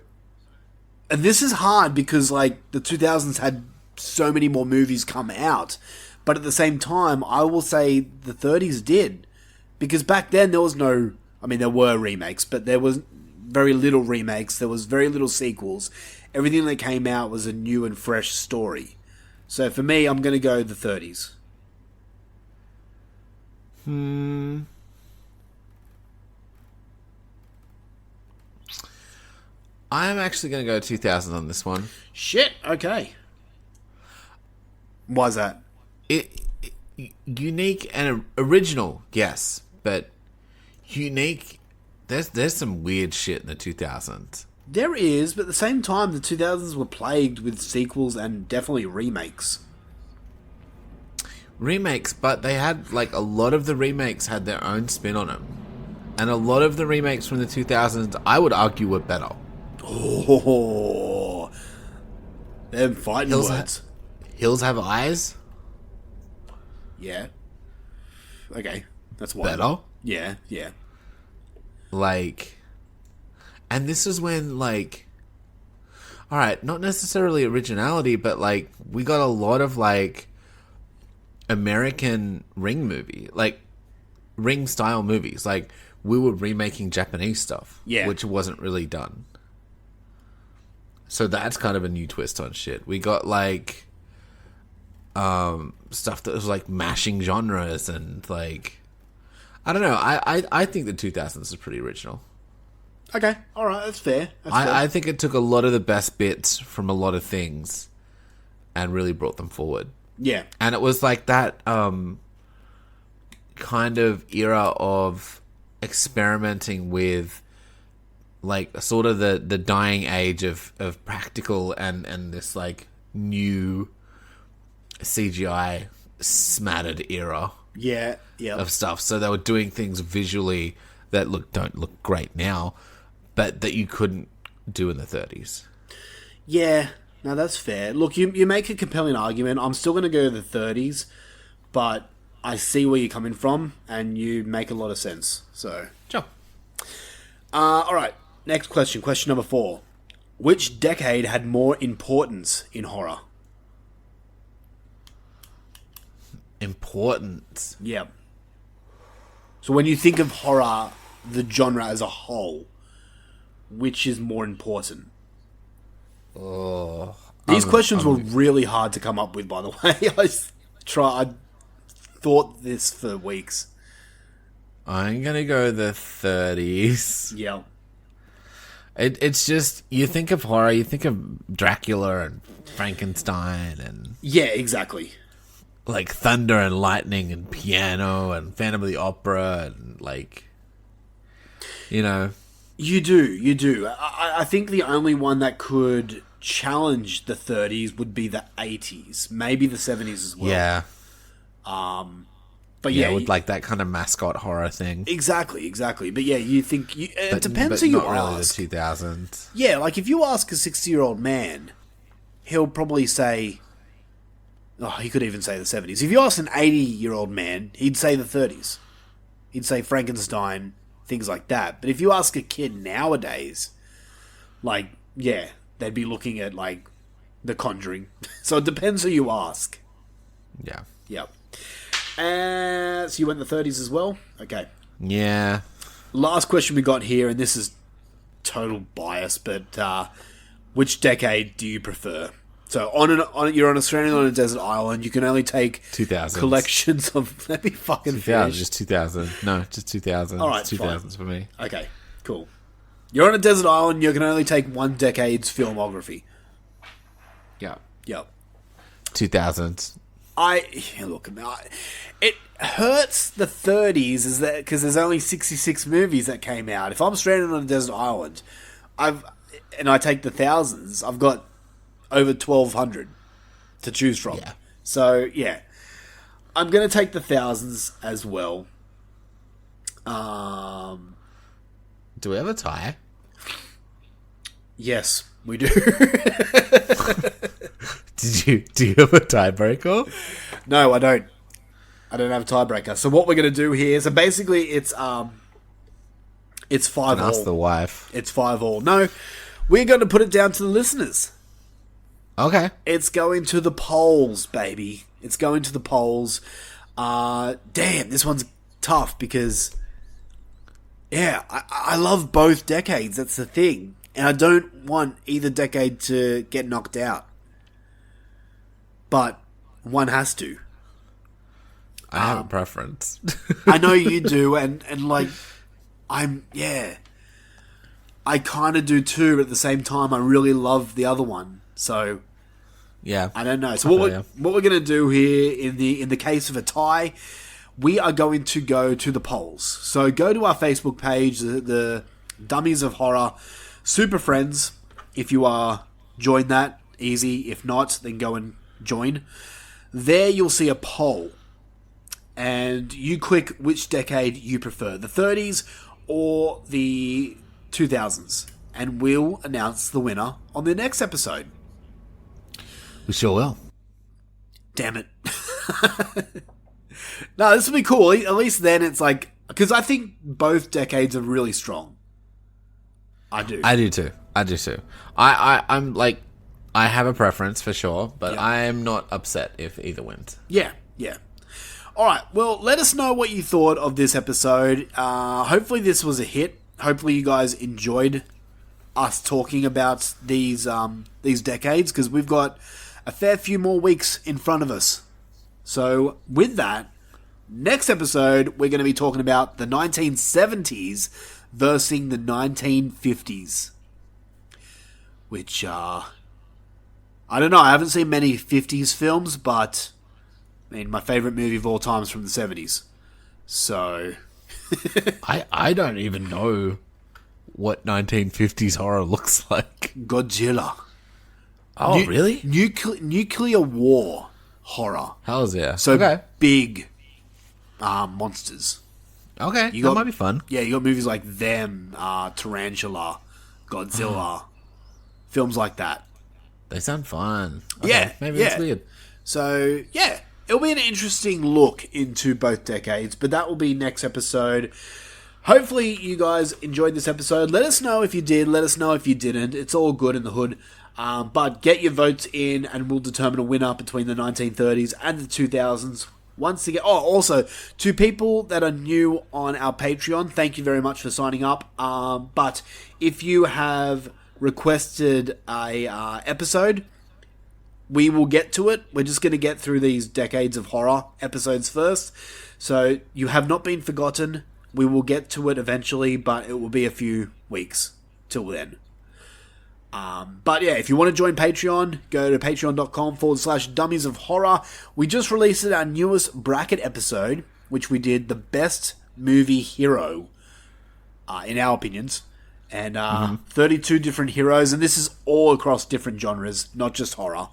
and this is hard because, the 2000s had so many more movies come out. But at the same time, I will say the 30s did. Because back then, there was no... I mean, there were remakes, but there was very little remakes. There was very little sequels. Everything that came out was a new and fresh story. So for me, I'm going to go the 30s. I'm actually going to go 2000 on this one. Shit, okay. Why's that? Unique and original, yes, but unique. There's some weird shit in the 2000s. There is, but at the same time, the 2000s were plagued with sequels and definitely remakes. But they had a lot of the remakes had their own spin on them, and a lot of the remakes from the 2000s, I would argue, were better. Oh, them fighting words. Hills Have Eyes. Yeah. Okay, that's why. Better. Yeah. And this is when, I all right, not necessarily originality, but like we got a lot of like American Ring movie, like Ring style movies. Like we were remaking Japanese stuff, which wasn't really done. So that's kind of a new twist on shit. We got like stuff that was like mashing genres and like I don't know. I think the 2000s is pretty original. Okay, all right, that's fair. I think it took a lot of the best bits from a lot of things and really brought them forward. Yeah. And it was like that kind of era of experimenting with like sort of the dying age of practical and this like new CGI smattered era of stuff. So they were doing things visually that don't look great now, but that you couldn't do in the 30s. Yeah, no, that's fair. Look, you make a compelling argument. I'm still going to go to the 30s, but I see where you're coming from, and you make a lot of sense. So, sure. All right, next question. Question number 4. Which decade had more importance in horror? Importance? Yeah. So when you think of horror, the genre as a whole, which is more important? Oh, these questions were really hard to come up with, by the way. I thought this for weeks. I'm gonna go the 30s. Yeah. It's just, you think of horror, you think of Dracula and Frankenstein and... Yeah, exactly. Like thunder and lightning and piano and Phantom of the Opera and like... You know... You do. I think the only one that could challenge the 30s would be the 80s. Maybe the 70s as well. Yeah. But yeah, with like that kind of mascot horror thing. Exactly. But yeah, you think... it depends who you ask. Not really the 2000s. Yeah, like if you ask a 60-year-old man, he'll probably say... Oh, he could even say the 70s. If you ask an 80-year-old man, he'd say the 30s. He'd say Frankenstein, things like that. But if you ask a kid nowadays, like, yeah, they'd be looking at, like, The Conjuring. So it depends who you ask. Yeah. Yep. So you went the 30s as well? Okay. Yeah. Last question we got here, and this is total bias, but which decade do you prefer? So you're on Australia on a desert island. You can only take 2000s. Collections of... Let me fucking 2000, finish. just 2000. No, just 2000. All right, 2000s for me. Okay, cool. You're on a desert island. You can only take one decade's filmography. Yeah. Yep. 2000s. Look, it hurts the 30s is that because there's only 66 movies that came out. If I'm stranded on a desert island, I take the thousands, I've got over 1,200 to choose from. Yeah. So yeah, I'm gonna take the thousands as well. Do we have a tie? Yes, we do. Do you have a tiebreaker? No, I don't. I don't have a tiebreaker. So what we're gonna do here? So basically, it's 5-all. Ask the wife. It's 5-all. No, we're going to put it down to the listeners. Okay. It's going to the polls, baby. It's going to the polls. Damn, this one's tough because, yeah, I love both decades. That's the thing. And I don't want either decade to get knocked out. But one has to. I have a preference. I know you do, and like, I kind of do too, but at the same time, I really love the other one. So, yeah, I don't know. So what we're going to do here in the case of a tie, we are going to go to the polls. So go to our Facebook page, the Dummies of Horror Super Friends. If you are, join that. Easy. If not, then go and join. There you'll see a poll. And you click which decade you prefer, the 30s or the 2000s. And we'll announce the winner on the next episode. We sure will. Damn it. No, this will be cool. At least then it's like... Because I think both decades are really strong. I do. I do too. I do too. I'm like, I have a preference for sure, but I am not upset if either wins. Yeah. All right. Well, let us know what you thought of this episode. Hopefully, this was a hit. Hopefully, you guys enjoyed us talking about these decades, because we've got a fair few more weeks in front of us. So, with that, next episode we're going to be talking about the 1970s versus the 1950s, which I don't know. I haven't seen many 50s films, but I mean, my favorite movie of all time is from the 70s. So I don't even know what 1950s horror looks like. Godzilla. Oh, really? Nuclear war horror. Hell's yeah. So big monsters. Okay, that might be fun. Yeah, you got movies like Them, Tarantula, Godzilla, films like that. They sound fun. Okay, Yeah, maybe that's weird. So, yeah, it'll be an interesting look into both decades, but that will be next episode. Hopefully you guys enjoyed this episode. Let us know if you did. Let us know if you didn't. It's all good in the hood. But get your votes in and we'll determine a winner between the 1930s and the 2000s. Once again, also, to people that are new on our Patreon, thank you very much for signing up. But if you have requested a episode, we will get to it. We're just going to get through these decades of horror episodes first. So you have not been forgotten. We will get to it eventually, but it will be a few weeks till then. But yeah, if you want to join Patreon, go to patreon.com/Dummies of Horror. We just released our newest bracket episode, which we did the best movie hero, in our opinions. And 32 different heroes, and this is all across different genres, not just horror.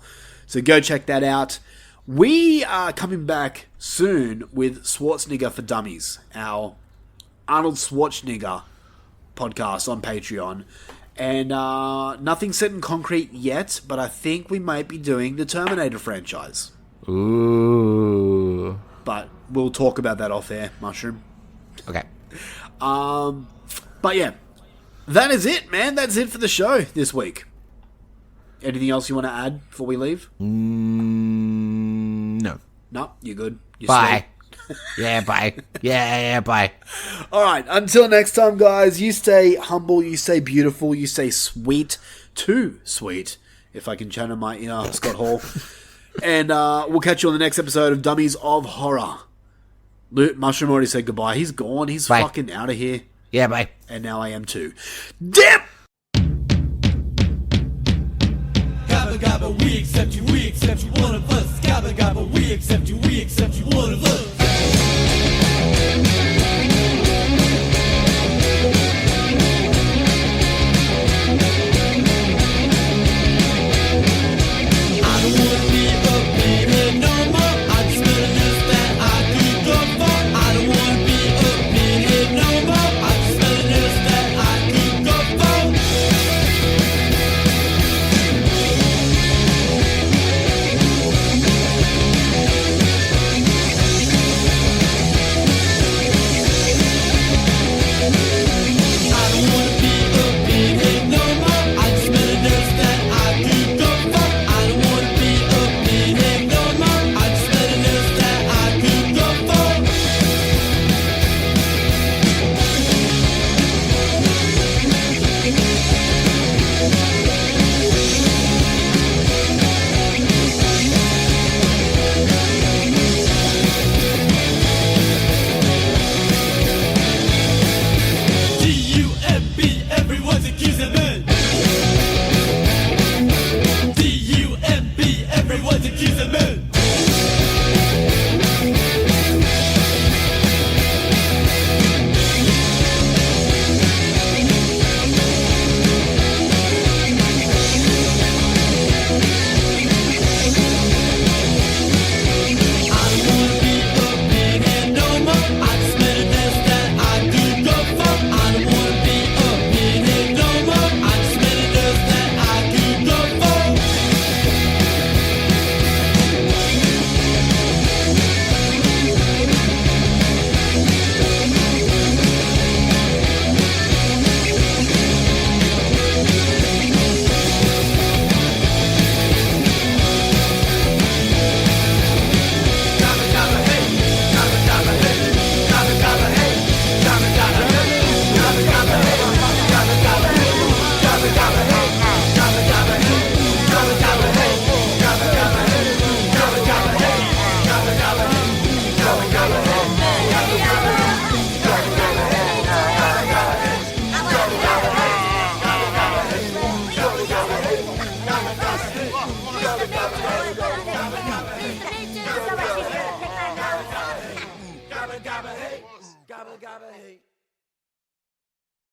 So go check that out. We are coming back soon with Schwarzenegger for Dummies, our Arnold Schwarzenegger podcast on Patreon. And nothing set in concrete yet, but I think we might be doing the Terminator franchise. Ooh. But we'll talk about that off air, Mushroom. Okay. But yeah, that is it, man. That's it for the show this week. Anything else you want to add before we leave? No. No, you're good. You're bye. Yeah, bye. Yeah, bye. All right, until next time, guys, you stay humble, you stay beautiful, you stay sweet. Too sweet, if I can channel my inner Scott Hall. And we'll catch you on the next episode of Dummies of Horror. Mushroom already said goodbye. He's gone. He's fucking out of here. Yeah, bye. And now I am too. Dip! Gabba gabba, we accept you, one of us. Gabba gabba, we accept you, one of us. gabba gabba hey, gabba gabba hey.